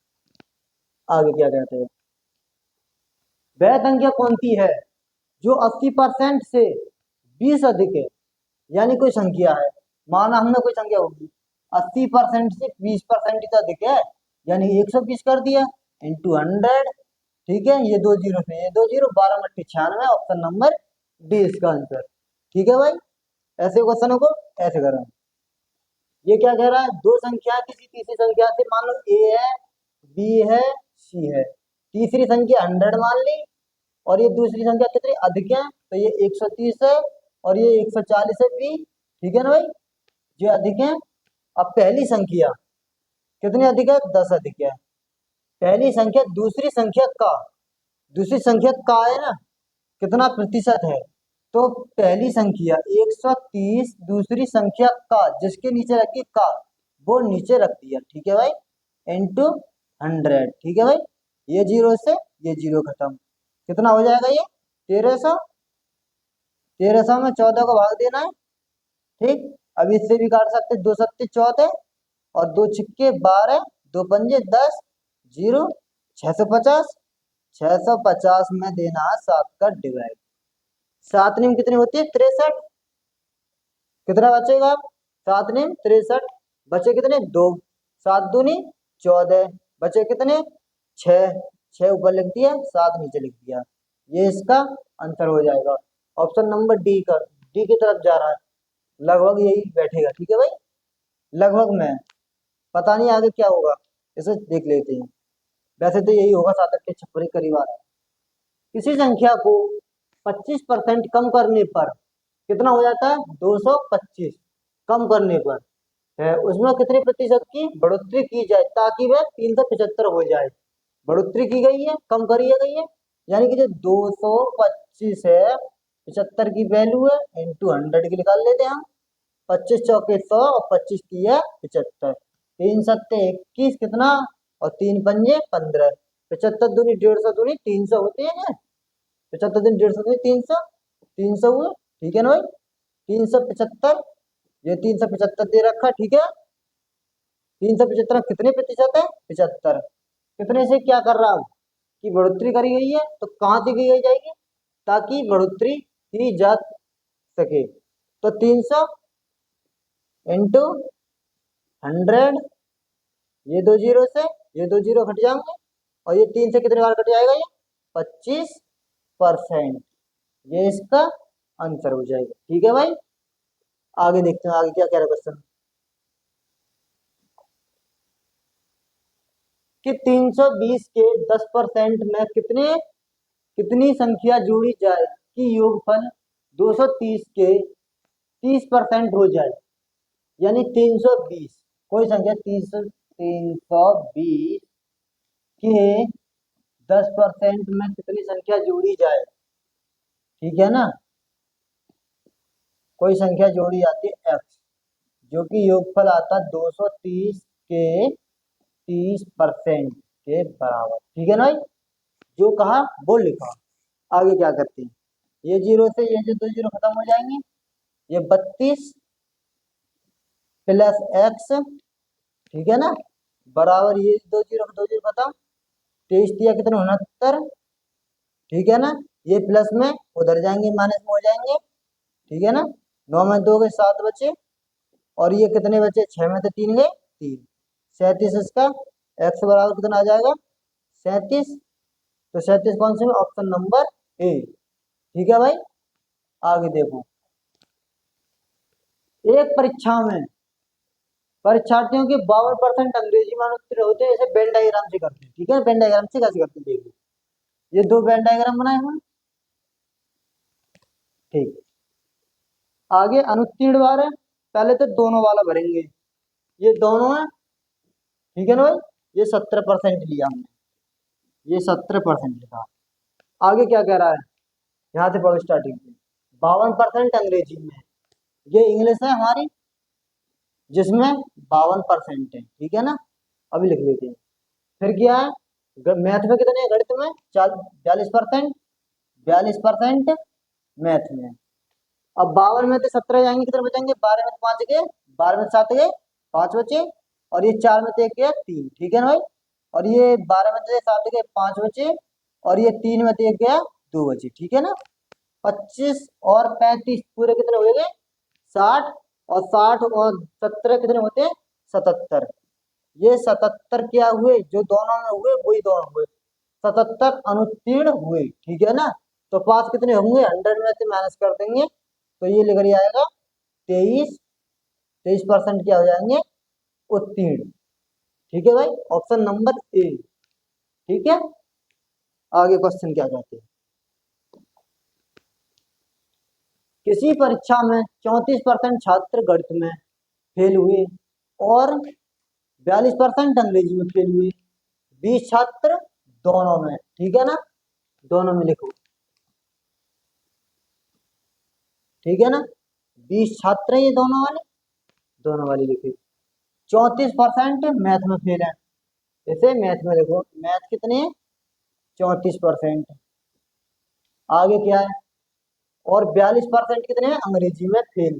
S1: आगे क्या कहते हैं? वह संख्या कौन सी है जो 80% से 20 अधिक है? यानी कोई संख्या है, माना हमने कोई संख्या होगी 80% से 20% ही तो अधिक है, यानी 120 कर दिया इंटू 100। ठीक है, ये 2 जीरो से ये 2 जीरो, 12 मट्टी 96, ऑप्शन नंबर डी इसका आंसर। ठीक है भाई, ऐसे क्वेश्चनों को ऐसे करें। ये क्या कह रहा है? दो संख्या किसी तीसरी संख्या से, मान लो ए है, बी है, सी है, तीसरी संख्या 100 मान ली, और ये दूसरी संख्या कितनी अधिक है? तो ये 130 है, और ये 140 है बी। ठीक है ना भाई, जो अधिक है। अब पहली संख्या कितनी अधिक है? 10 अधिक है। पहली संख्या दूसरी संख्या का है ना, कितना प्रतिशत है? तो पहली संख्या 130, दूसरी संख्या का जिसके नीचे रखी का, वो नीचे रख दिया। ठीक है भाई, इंटू 100। ठीक है भाई, ये जीरो से ये जीरो खत्म, कितना हो जाएगा ये? 1300। 1300 में 14 को भाग देना है। ठीक, अब इससे भी काट सकते, 2 सत्ते 14, और 2 छिक्के 12, 2 पंजे 10, जीरो 650। 650 में देना है 7 का डिवाइड। 7 नीम कितनी होती है? 63। कितना बचेगा? 7 नीम 63, बचे कितने? 2। 7 दूनी 14, बचे कितने? 6। 6 ऊपर लिख दिया, 7 नीचे लिख दिया, ये इसका आंसर हो जाएगा। ऑप्शन नंबर डी की तरफ जा रहा है, लगभग यही बैठेगा। ठीक है भाई, लगभग में, पता नहीं आगे क्या होगा, इसे देख लेते हैं। वैसे तो यही होगा, 7 के छप्पर के करीब आ रहा है। किसी संख्या को 25% कम करने पर कितना हो जाता है? 225 कम करने पर है, उसमें कितने प्रतिशत की बढ़ोतरी की जाए ताकि वह 375 हो जाए? बढ़ोतरी की गई है, कम करी गई है, यानी कि जो 225 है, 75 की वैल्यू है, इंटू 100 की निकाल लेते हैं हम। 25 चौके 100, और 25 की है 75, 3 सत्ते 21, कितना, और 3 पंजे 15, 75 दूनी 150 दूनी 300 होते हैं ना, 75 दूनी 150 दूनी 300, 300 हुए। ठीक है ना भाई, 375, ये 375 दे रखा। ठीक है, 375 कितने प्रतिशत है? 75। कितने से क्या कर रहा हूँ कि बढ़ोतरी करी गई है, तो कहाँ से की गई जाएगी ताकि बढ़ोतरी की जा सके? तो 300 इंटू 100, ये 2 जीरो से ये 2 जीरो घट जाएंगे, और ये 3 से कितने बार कट जाएगा? ये 25%, ये इसका आंसर हो जाएगा। ठीक है भाई, आगे देखते हैं आगे क्या कह रहा है क्वेश्चन, कि 320 के 10% में कितनी संख्या जोड़ी जाए कि योगफल 230 के 30% हो जाए? यानी 320, कोई संख्या 320 के 10% में कितनी संख्या जोड़ी जाए? ठीक है ना, कोई संख्या जोड़ी आती है x, जो कि योगफल आता 230 के 30% के बराबर। ठीक है ना भाई, जो कहा वो लिखा। आगे क्या करते हैं? ये जीरो से ये जो 2 जीरो खत्म हो जाएंगे, ये 32 प्लस x, ठीक है ना, बराबर ये 2 जीरो खत्म, 23 दिया कितने? 69। ठीक है ना, ये प्लस में उधर जाएंगे, माइनस में हो जाएंगे। ठीक है ना, 9 में 2 गए 7 बचे, और ये कितने बचे? 6 में से 3 गए 3, 37 इसका। x बराबर कितना आ जाएगा? 37। तो 37 कौन से में? Option number A. ठीक है भाई, आगे देखो। एक परीक्षा में परीक्षार्थियों के 52% अंग्रेजी में उत्तर होते हैं, इसे वेन डायग्राम से करते हैं। ठीक है, वेन डायग्राम से कैसे करते हैं देखो। ये दो वेन डायग्राम बनाए हुए हैं। ठीक, आगे अनुत्तीर्ण बार है, पहले तो दोनों वाला भरेंगे। ये दोनों है, ठीक है ना भाई। ये 17% लिया हमने, ये 17% लिखा। आगे क्या कह रहा है, यहाँ से पढ़ो स्टार्टिंग से। 52% अंग्रेजी में, ये इंग्लिश है हमारी, जिसमें 52% है। ठीक है ना, अभी लिख लेते हैं। फिर क्या है, मैथ में कितने हैं? गणित में 42%, 42% मैथ में। अब 52 में से 17 जाएंगे, कितने बचेंगे? 12 में से 5 गए, 12 में से 7 गए, 5 बचे। और ये 4 में से 1 गया, 3। ठीक है ना भाई। और ये 12 में से 7 गए, 5 बचे। और ये 3 में से 1 गया, 2 बचे। ठीक है ना। 25 और 35 पूरे कितने हो गए? 60। और 60 और 17 कितने होते हैं? 77। ये 77 क्या हुए? जो दोनों में हुए वही दोनों हुए, 77 अनुत्तीर्ण हुए। ठीक है ना। तो पास कितने होंगे? 100 में से माइनस कर देंगे, तो ये लिख लिया आएगा 23। 23% क्या हो जाएंगे? उत्तीर्ण। ठीक है भाई, ऑप्शन नंबर ए। ठीक है, आगे क्वेश्चन क्या कहते हैं। किसी परीक्षा में 34% छात्र गणित में फेल हुए और 42% अंग्रेजी में फेल हुए। 20 छात्र दोनों में। ठीक है ना, दोनों में लिखो। ठीक है ना, 20 छात्र हैं ये दोनों वाले, दोनों वाले लिखे। 34% मैथ में फेल है, जैसे मैथ में देखो, मैथ कितने हैं? 34%। आगे क्या है? और 42% कितने हैं? अंग्रेजी में फेल।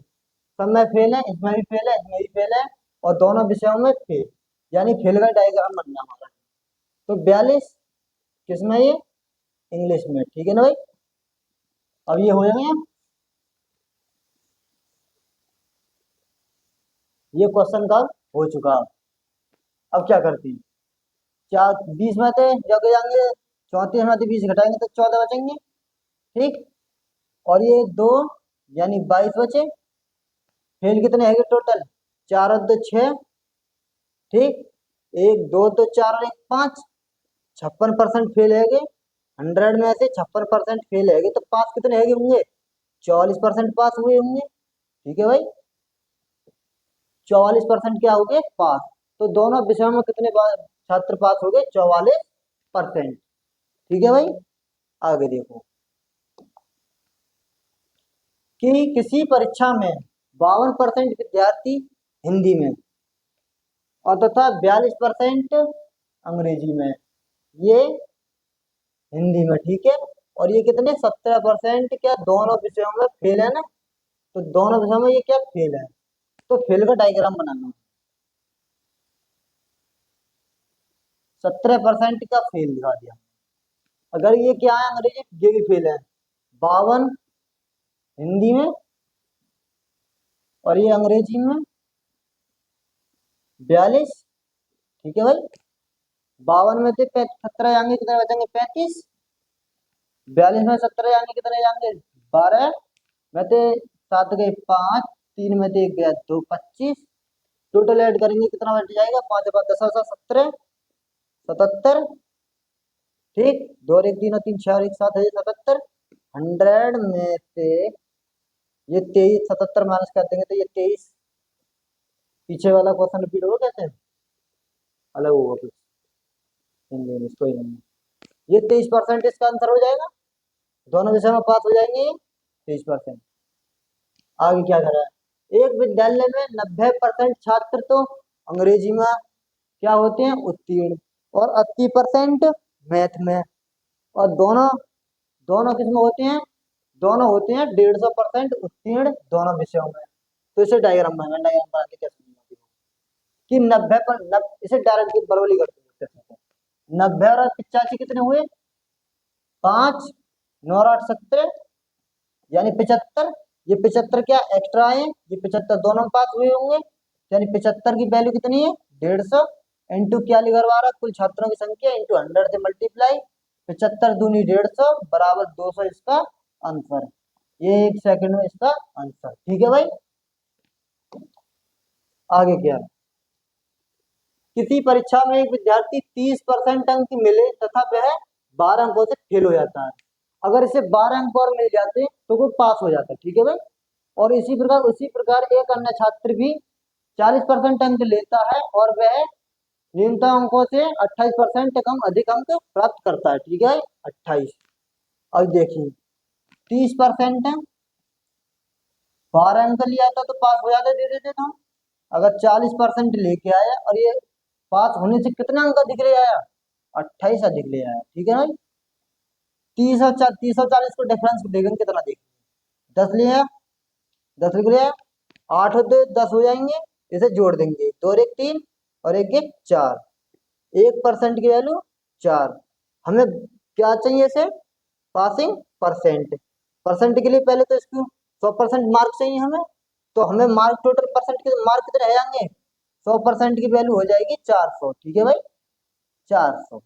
S1: सब में फेल है, इसमें भी फेल है, इसमें भी फेल है, और दोनों विषयों में फेल। यानी फेल का डायग्राम बनना हमारा। तो 42 किसमें? ये इंग्लिश में। ठीक है ना भाई, अब ये हो जाएंगे। ये क्वेश्चन का हो चुका। अब क्या करते हैं? 20 में से जगह जाएंगे, 34 में से 20 घटाएंगे तो 14 बचेंगे। ठीक, और ये 2 यानी 22 बचे। फेल कितने हैं टोटल? 4 और 2 6। ठीक, 1 2 2 4 और 1 5। 56% फेल है गए। 100 में से 56% फेल है गए, तो पास कितने है होंगे? 44% पास हुए होंगे। ठीक है भाई, 44% क्या हो गए? पास। तो दोनों विषयों में कितने छात्र पास हो गए? 44%। ठीक है भाई, आगे देखो कि किसी परीक्षा में 52% विद्यार्थी हिंदी में और तथा 42% अंग्रेजी में, ये हिंदी में। ठीक है, और ये कितने? 17% क्या दोनों विषयों में फेल है ना। तो दोनों विषयों में ये क्या? फेल है। तो फेल का डायग्राम बनाना। 17% का फेल दिखा दिया। अगर ये क्या है? अंग्रेजी, ये भी फेल है। 52 हिंदी में और ये अंग्रेजी में 42। ठीक है भाई, 52 में से 17 जाएंगे, कितने बचेंगे? 35। 42 में 17 जाएंगे, कितने जाएंगे? 12 में से 7 गए 5, 3 में से 1 गया 2, 25। टोटल ऐड करेंगे, कितना बच जाएगा? 5 5 10 17, 77। ठीक, 2 और 1 3 और 3 6 और 1 7 है 77। 100 में से ये 23, 77 माइनस कर देंगे तो ये 23। पीछे वाला क्वेश्चन रिपीट होगा कैसे? अलग होगा कुछ, इंग्लिश कोई नहीं। ये 23% इसका आंसर हो जाएगा, दोनों विषय में पास हो जाएंगे ये 23%। आगे क्या कर रहा है? एक विद्यालय में 90% छात्र तो अंग्रेजी में क्या होते हैं? उत्तीर्ण। और 80% मैथ में। और दोनों दोनों किसमें होते हैं? दोनों होते हैं 150% उत्तीर्ण दोनों विषयों में। तो इसे डायग्राम बना, डायग्राम बना के क्या समझेंगे कि 90 इसे डायरेक्ट बरोबरी करते हैं। 90 और 85 कितने हुए? 5 9 और 8 17, यानी 75। ये 75 क्या एक्स्ट्रा है? ये 75 दोनों में पास हुए होंगे, यानी 75 की वैल्यू कितनी है? 150। इंटू क्या लिखा रहा? कुल छात्रों की संख्या इंटू 100 से मल्टीप्लाई। 75 दूनी 150 बराबर 200 इसका आंसर। ये 1 सेकंड में इसका आंसर। ठीक है भाई। आगे क्या है? किसी परीक्षा में एक विद्यार्थी 30% अंक मिले तथा वह 12 अंकों से फेल हो जाता है। अगर इसे 12 अंक और मिल जाते तो वो पास हो जाता। ठीक है भाई। और इसी प्रकार एक अन्य छात्र भी 40% अंक लेता है और वह न्यूनतम अंकों से 28% कम अधिक अंक प्राप्त करता है। ठीक है, 28। अब देखिए 30% 12 अंक लिया था तो पास हो जाते, दे देते था। अगर 40% लेके आया और ये पास होने से कितना अंक अधिक ले आया, 28 अधिक ले आया। ठीक है भाई। 30 और 40 को डिफरेंस देखेंगे कितना, देखेंगे 10 ले आया, 10 लिख लिया, 8 होते 10 हो जाएंगे, इसे जोड़ देंगे, 2 और 1 3 और 1 1 4, 1% की वैल्यू 4। हमें क्या चाहिए इसे, पासिंग परसेंट। परसेंट के लिए पहले तो इसको 100% मार्क चाहिए हमें, तो हमें मार्क टोटल परसेंट के मार्क कितने रह जाएंगे, 100% की वैल्यू हो जाएगी 400। ठीक है भाई, 400।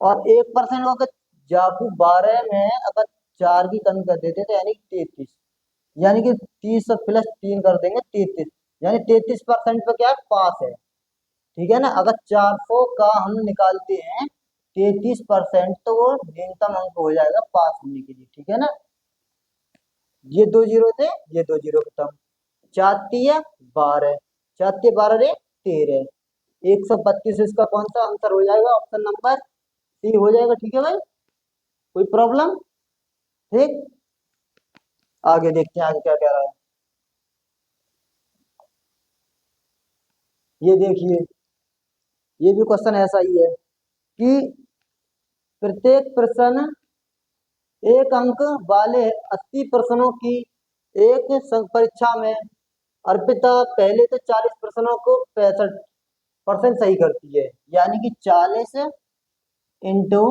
S1: और 1% को अगर जाकू 12 में अगर 4 की कमी कर देते तो यानी 33, यानी कि 30 प्लस 3 कर देंगे 33, यानी 33% पे क्या है, पास है। ठीक है ना। अगर 400 का हम निकालते हैं 33% तो वो न्यूनतम अंक हो जाएगा पास होने के लिए। ठीक है ना। ये 2 जीरो थे, ये 2 जीरो खत्म, 4 4 12 रे 13, 132 इसका कौन सा आंसर हो जाएगा, ऑप्शन नंबर सी हो जाएगा। ठीक है भाई, कोई प्रॉब्लम? ठीक, आगे देखते हैं आगे क्या कह रहा है। ये देखिए, ये भी क्वेश्चन ऐसा ही है कि प्रत्येक प्रश्न एक अंक वाले 80 प्रश्नों की एक परीक्षा में अर्पिता पहले तो 40 प्रश्नों को 65% सही करती है, यानी कि 40 इंटू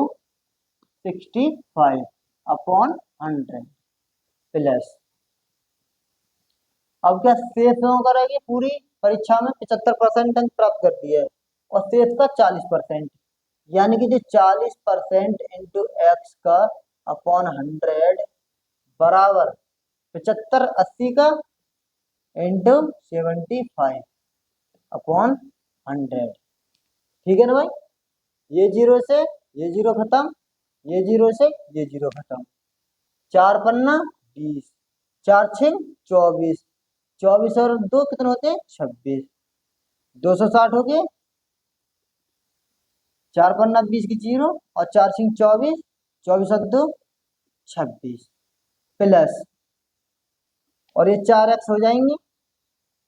S1: 65 अपॉन 100 प्लस, अब क्या शेष करेगी, पूरी परीक्षा में 75% अंक प्राप्त करती है और शेष का 40%, यानी कि जो 40% इंटू एक्स का अपॉन 100 बराबर 75 80 का इंटू 75 अपॉन 100। ठीक है ना भाई। ये जीरो से ये जीरो खत्म, ये जीरो से ये जीरो खत्म, 4 पन्ना 20, 4 छः 24, 24 और 2 कितने होते हैं, 26, 260 हो गए, 4 पन्ना 20 की जीरो और 4 छः 24, 24 और 2 26 प्लस, और ये 4x हो जाएंगे,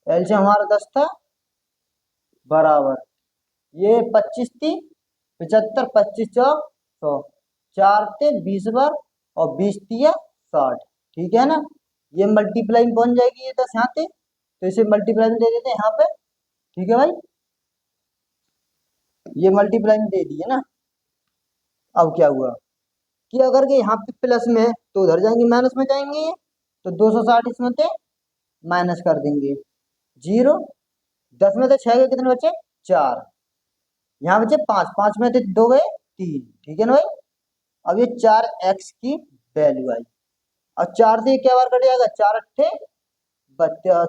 S1: एलसीएम हमारा 10 था, बराबर ये 25 थी, 75 25 चौक 100, 4 थे 20 बार और 20 तिया 60। ठीक है ना। ये मल्टीप्लाई में पहुंच जाएगी, ये 10 यहाँ थे तो इसे मल्टीप्लाई में दे देते हैं यहाँ पे। ठीक है भाई, ये मल्टीप्लाई में दे दिए ना। अब क्या हुआ कि अगर के यहाँ पे प्लस में है तो उधर जाएंगे माइनस में जाएंगे, ये तो 260 इसमें थे माइनस कर देंगे, जीरो, 10 में थे 6 के कितने बचे, 4, यहाँ बचे 5, 5 में थे 2 गए 3। ठीक है ना भाई। अब ये 4x की वैल्यू आई, और 4 से क्या बार कट जाएगा, 4 अट्ठे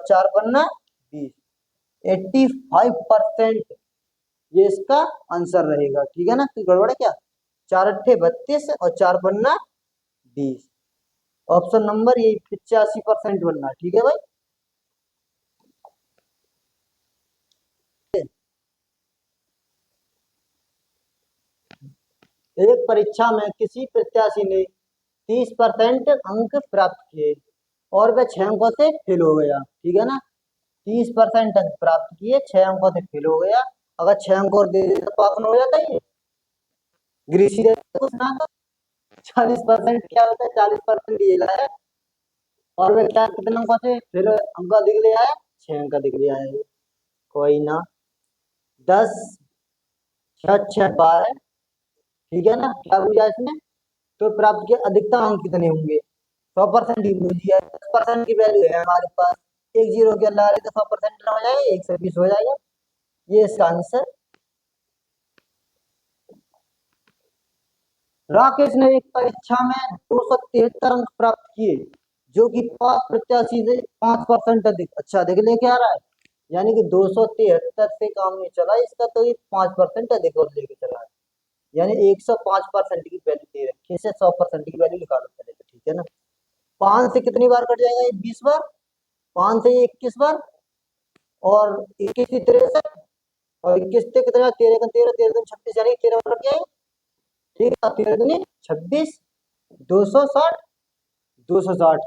S1: 4 पन्ना 20, 85% ये इसका आंसर रहेगा। ठीक है ना, तो गड़बड़ है क्या, 4 अट्ठे 32 और 4 पन्ना 20, ऑप्शन नंबर ये 85% बनना। ठीक है भाई। एक परीक्षा में किसी प्रत्याशी ने 30% अंक प्राप्त किए और वह 6 अंकों से फेल हो गया। ठीक है ना, 30% अंक प्राप्त किए, 6 अंकों से फेल हो गया। अगर 6 अंक और दे देता तो पास हो जाता है ये, ग्रीसी कुछ ना तो 40% क्या होता है, 40% ये लाया और वह क्या कितने अंकों से फिर अंक अधिक ले आया, 6 अंक अधिक ले आया। कोई ना, 10 6 6 12। ठीक है ना, क्या बुझा इसमें, तो प्राप्त के अधिकतम अंक कितने होंगे, 100% ही बुझ गया, 10% की वैल्यू है हमारे पास, एक जीरो के अल्लाह तो 100% हो जाएगा, 120 हो जाएगा। ये इसका आंसर राकेश ने एक परीक्षा में 273 अंक प्राप्त किए, जो कि 5 प्रत्याशी से 5% अधिक। अच्छा अधिक लेके आ रहा है, यानी कि 273 से काम नहीं चला इसका, तो ये 5% अधिक और लेके चला है, यानी 105% की वैल्यू दे रखी है, इसे 100% की वैल्यू निकालो पहले, तो ठीक है ना। 5 से कितनी बार कट जाएगा, ये 20 बार, 5 से ये 21 बार, और 21 से 63, और 21 से कितना, 13 का 13, 13 दूनी 26, यानी 13 बार कट जाएगा। ठीक है, 13 दूनी 26, 260, 260,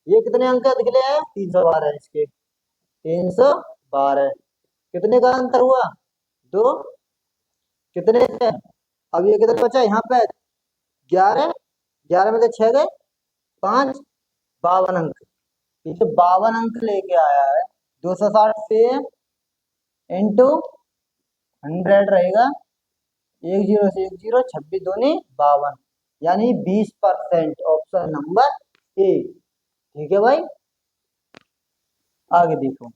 S1: ये कितने अंक अधिक ले आया, 312 है इसके, 312। कितने का अंतर हुआ, 2, कितने से, अब ये कितने बचा यहाँ पे, 11, 11 में से 6 गए, 5, 52 अंक, ये तो 52 अंक लेके आया है। 260 से इंटू 100 रहेगा, 10 से 10, 26 दूनी 52, यानी 20%, ऑप्शन नंबर ए। ठीक है भाई, आगे देखो।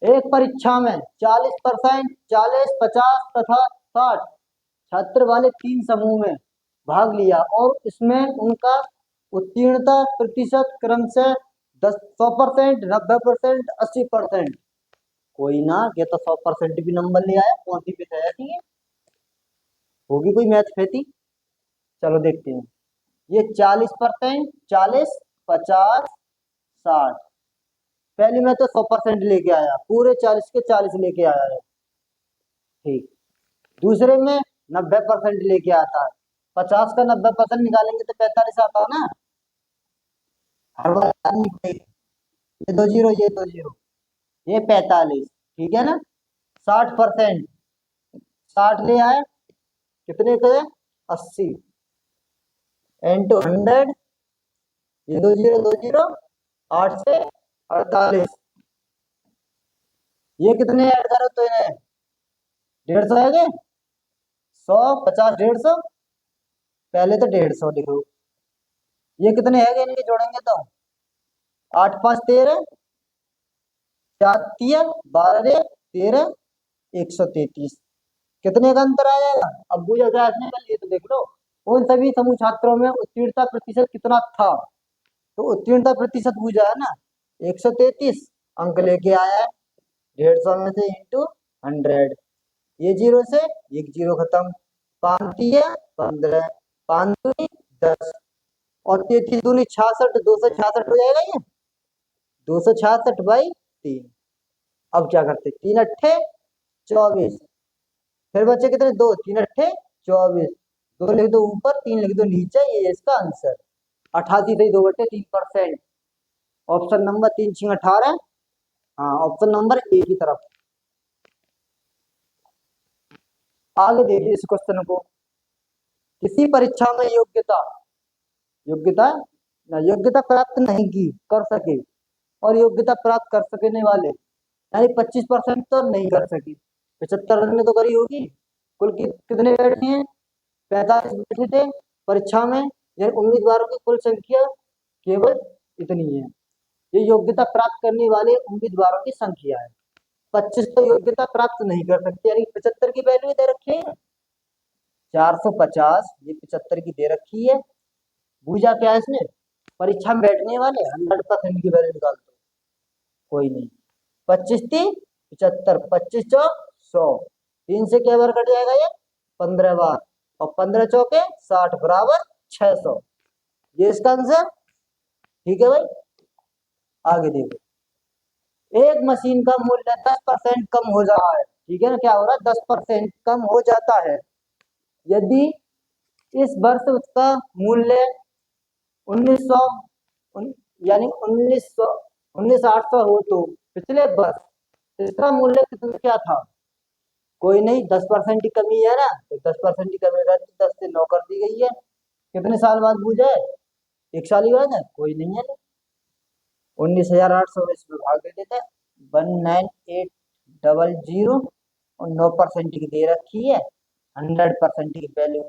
S1: एक परीक्षा में 40%, 40, 50 तथा 60 छात्र वाले 3 समूह में भाग लिया, और इसमें उनका उत्तीर्णता प्रतिशत क्रम से 100%, 90%, 80%। कोई ना, ये तो 100% भी नंबर ले आया, कौन सी विषय है, होगी कोई मैथ खेती। चलो देखते हैं, ये 40%, 40, 50, 60, पहले में तो 100% लेके आया, पूरे 40 के 40 लेके आया है, ठीक। दूसरे में 90% लेके आता है, 50 का 90% निकालेंगे तो 45 आता है ना, हर बार ये 2 जीरो, ये 2 जीरो, ये 45, ठीक है ना। 60%, 60 ले आए, कितने थे, 80, इंटू 100, ये 2 जीरो, 2 जीरो, 8 से 48, ये कितने ऐड करो तो इन्हें 150 है गए, 100, 50, 150, पहले तो 150 लिखो, ये कितने है गए, इनके जोड़ेंगे तो 8, 5, 13, 4, 3, 12, 13, 133, कितने का अंतर आएगा। अब बुझ गया इसने, ये तो देख लो, उन सभी समूह छात्रों में उत्तीर्णता प्रतिशत कितना था, तो उत्तीर्णता प्रतिशत बुझा है ना, 133 अंक लेके आया है, 150 में से इंटू 100, ये जीरो से एक जीरो खत्म, 5 है 15, 5 दूनी 10, और 33 दूनी 66, 266 हो जाएगा ये, 266/3। अब क्या करते, 3 अट्ठे 24, फिर बच्चे कितने, 2, 3 अट्ठे 24, 2 लिख दो ऊपर, 3 लिख दो नीचे, ये इसका आंसर 88 से 2/3%, ऑप्शन नंबर 3, 6, 18, हाँ ऑप्शन नंबर ए की तरफ। आगे देखिए इस क्वेश्चन को, किसी परीक्षा में योग्यता योग्यता योग्यता प्राप्त नहीं की कर सके, और योग्यता प्राप्त कर सकने वाले, यानी 25% तो नहीं कर सकी, 75 रन में तो करी होगी। कुल कितने बैठे हैं, 45 बैठे थे परीक्षा में, यानी उम्मीदवारों की कुल संख्या केवल इतनी है, ये योग्यता प्राप्त करने वाले उम्मीदवारों की संख्या है। 25 तो योग्यता प्राप्त नहीं कर सकते, यानी 75 की वैल्यू दे रखी है, 450, ये 75 की दे रखी है। पूछा क्या है इसने, परीक्षा में बैठने वाले 100% की वैल्यू निकाल दो, कोई नहीं, 25 थी 75, 25 चौक 100, 3 से क्या बार कट जाएगा ये, 15 बार, और 15 चौके 60 बराबर 600, ये इसका आंसर। ठीक है भाई, आगे देखो, एक मशीन का मूल्य 10% कम हो रहा है, ठीक है ना, क्या हो रहा है, 10% कम हो जाता है, यदि इस वर्ष उसका मूल्य 1900 यानी 19,800 हो, तो पिछले वर्ष इसका मूल्य कितना क्या था, कोई नहीं, 10% की कमी है ना, तो 10% की कमी रहती, 10 से 9 कर दी गई है, कितने साल बाद बूझे, 1 साल ही बाद है, कोई नहीं है, 19,800 में इसमें भाग दे देते, 19800, और 9% की दे रखी है, 100% की वैल्यू,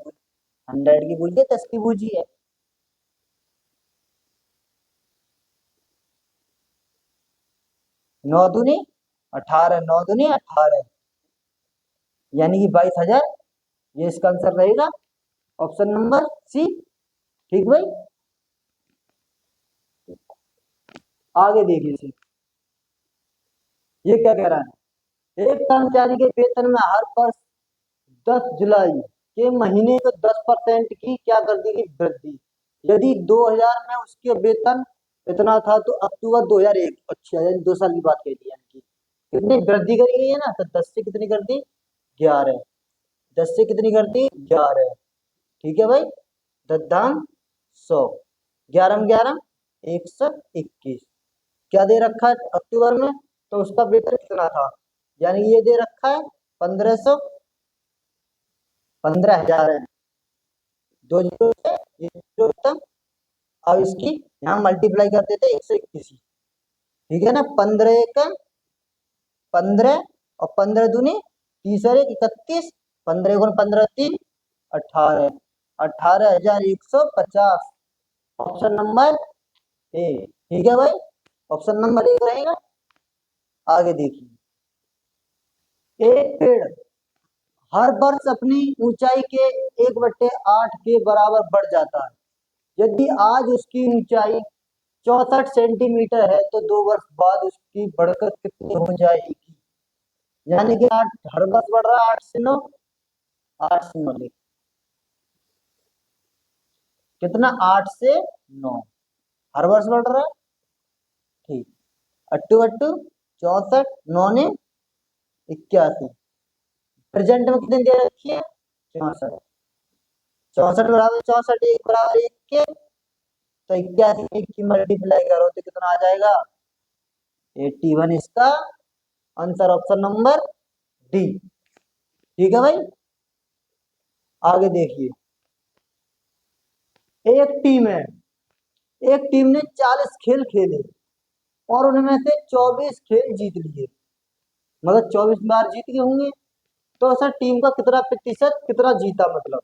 S1: 100 की बूझी है, 10 की बूझी है, 9 दूनी 18, 9 दूनी 18, यानी कि 22,000, ये इसका आंसर रहेगा। Option number C. ठीक भाई, आगे देखिए इसे। ये क्या कह रहा है, एक कर्मचारी के वेतन में हर वर्ष 10 जुलाई के महीने को 10% की क्या कर दी गई, वृद्धि। यदि 2000 में उसके वेतन इतना था तो अक्टूबर 2001, अच्छा यानी 2 साल की बात कह दी, यानी कि कितनी वृद्धि करी गई है ना, तो 10 से कितनी कर दी, 11। 10 से कितनी कर दी, 11। ठीक है भाई, 10 धाम 100, 11 में 11, 121। क्या दे रखा है अक्टूबर में, तो उसका वेतन कितना था, यानी ये दे रखा है 15,000 है। 2 जीरो से ये जीरो खत्म। अब इसकी यहाँ मल्टीप्लाई कर देते 121। ठीक है ना, 15 एक 15, और 15 दूनी 30 और 1 31, 15 × 15 = 3, 18, 18,150। Option number A. ठीक है भाई, ऑप्शन नंबर एक रहेगा। आगे देखिए, एक पेड़ हर वर्ष अपनी ऊंचाई के 1/8 के बराबर बढ़ जाता है। यदि आज उसकी ऊंचाई 64 सेंटीमीटर है तो 2 वर्ष बाद उसकी बढ़कर कितनी हो जाएगी, यानी कि आठ हर वर्ष बढ़ रहा है, 8 से 9, 8 से 9 कितना, 8 से 9 हर वर्ष बढ़ रहा है। ठीक, अट्टू अट्टू 64, 9 ने 81। प्रेजेंट में कितनी दे रखी है, 64। 64 बराबर 64, एक बराबर एक के, तो 81 एक की मल्टीप्लाई करो तो कितना आ जाएगा, 81। इसका आंसर ऑप्शन नंबर डी। ठीक है भाई, आगे देखिए, एक टीम है, एक टीम ने 40 खेल खेले और उनमें से 24 खेल जीत लिए, मतलब 24 बार जीत गए होंगे। तो सर टीम का कितना प्रतिशत कितना जीता, मतलब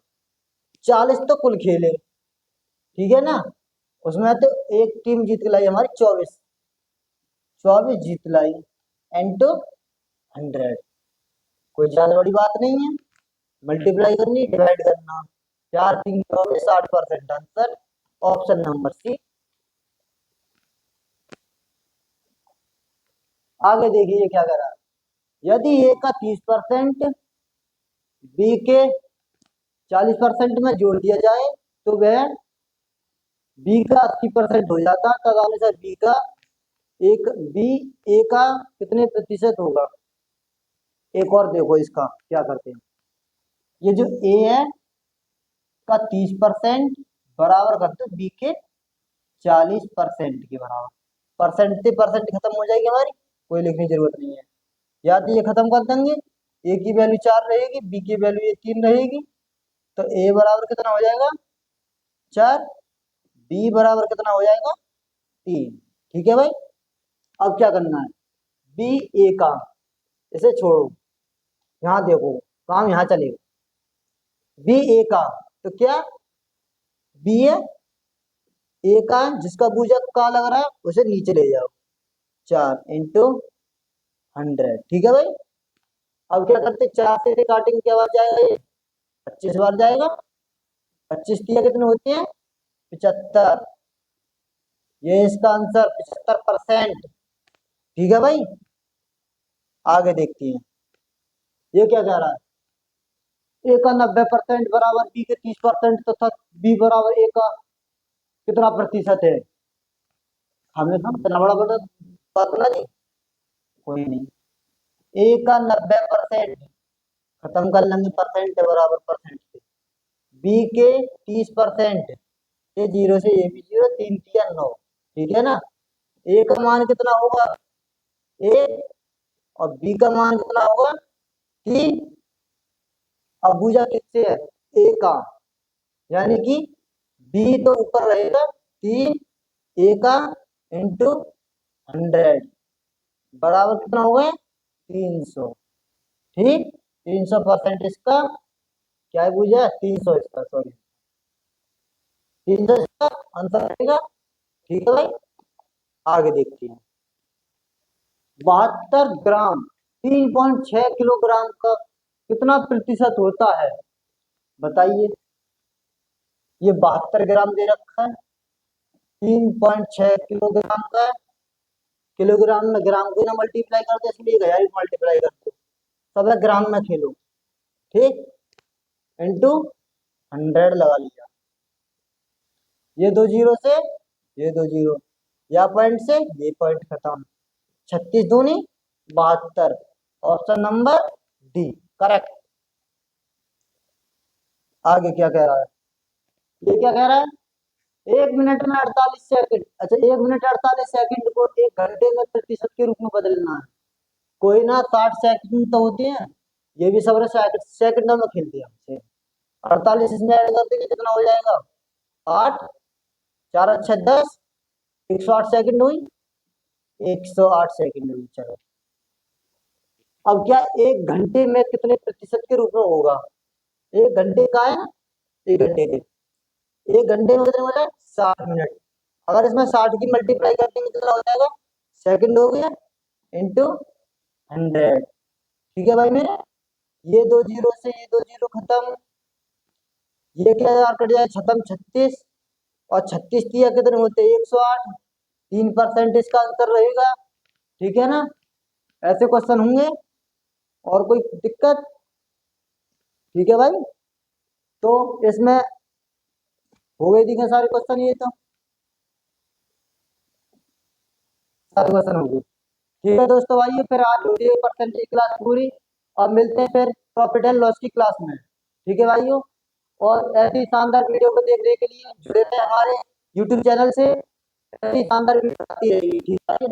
S1: 40 तो कुल खेले, ठीक है ना, उसमें तो एक टीम जीत के लाई हमारी 24, 24 जीत लाई, इंटू 100। कोई ज्यादा बड़ी बात नहीं है, मल्टीप्लाई करनी, डिवाइड करना, 4 3 24, 60%। Answer option number C. आगे देखिए क्या कह रहा है, यदि ए का 30% बी के 40% में जोड़ दिया जाए तो वह बी का 80% हो जाता, तब अनुसार बी का एक बी ए का कितने प्रतिशत होगा। एक और देखो इसका क्या करते हैं, ये जो ए है का 30% बराबर करते बी के 40% के बराबर। परसेंट से परसेंट खत्म हो जाएगी हमारी, कोई लिखने की जरूरत नहीं है, या तो ये खत्म कर देंगे, ए की वैल्यू 4 रहेगी, बी की वैल्यू ये 3 रहेगी, तो ए बराबर कितना हो जाएगा 4, बी बराबर कितना हो जाएगा 3। ठीक है भाई, अब क्या करना है, बी ए का, इसे छोड़ो, यहाँ देखो काम यहाँ चलेगा, बी ए का, तो क्या बी है ए का जिसका भुजक का लग रहा है उसे नीचे ले जाओ, 4 × 100। ठीक है भाई, अब क्या करते, 4 से काटेंगे, क्या बार जाएगा ये, 25 बार जाएगा, 25 तिया कितने होते हैं 75, ये इसका आंसर 75%। ठीक है भाई, आगे देखते हैं, ये क्या कह रहा है, ए का 90% बराबर बी के 30% तथा बी बराबर ए का कितना प्रतिशत है। हमने कहा इतना बड़ा बड़ा बात ना जी, कोई नहीं, ए का 90% खत्म कर लेंगे परसेंट के बराबर परसेंट से, बी के 30%, ये जीरो से ये भी जीरो, 3 तिया 9। ठीक है ना, ए का मान कितना होगा 1, और बी का मान कितना होगा 3। अब भुजा किससे है, ए का, यानी कि बी तो ऊपर रहेगा 3, ए का इंटू 100 बराबर कितना हो गया 300। ठीक, 300% इसका क्या है भुजा, 300 इसका, सॉरी 300 इसका आंसर आएगा। ठीक है भाई, आगे देखते हैं, 72 ग्राम 3.6 किलोग्राम का कितना प्रतिशत होता है, बताइए। ये 72 ग्राम दे रखा है, 3.6 किलोग्राम का है। किलोग्राम में ग्राम को ना मल्टीप्लाई कर दो, इसलिए गया मल्टीप्लाई कर दो, सब है ग्राम में खेलो। ठीक, इंटू 100 लगा लिया। ये 2 जीरो से ये 2 जीरो, या पॉइंट से ये पॉइंट खत्म। 36 दूनी 72, ऑप्शन नंबर डी करेक्ट। आगे क्या कह रहा है, ये क्या कह रहा है, 1 मिनट में 48 सेकंड। अच्छा, 1 मिनट 48 सेकंड को 1 घंटे में प्रतिशत के रूप में बदलना है। कोई ना 60 सेकंड तो होते हैं, ये भी सब सेकंडों में खेलते हैं हमसे। 48 इसमें ऐड कर देंगे, कितना हो जाएगा, 8, 4 अच्छे 10, 108 सेकंड हुई, 108 सेकंड हुई। चलो, अब क्या 1 घंटे में कितने प्रतिशत के रूप में होगा, 1 घंटे का है ना, 1 घंटे के, 1 घंटे में कितने हो जाए, 60 मिनट। अगर इसमें 60 की मल्टीप्लाई कर देंगे कितना हो जाएगा, सेकंड हो गया, इंटू 100। ठीक है भाई मेरे, ये 2 जीरो से ये 2 जीरो खत्म, ये क्या यार कट जाए खत्म, 36, और 36 दिया कितने होते हैं, 108, 3% इसका अंतर रहेगा। ठीक है ना, ऐसे क्वेश्चन होंगे, और कोई दिक्कत। ठीक है भाई, तो इसमें हो गए दिखे सारे क्वेश्चन, ये तो सारे क्वेश्चन हो गए। ठीक है दोस्तों, आइए फिर आज होती है परसेंट की क्लास पूरी, और मिलते हैं फिर प्रॉफिट एंड लॉस की क्लास में। ठीक है भाइयों, और ऐसी शानदार वीडियो को देखने के लिए जुड़े रहे हमारे यूट्यूब चैनल से, ऐसी शानदार वीडियो आती रहेगी। ठीक है।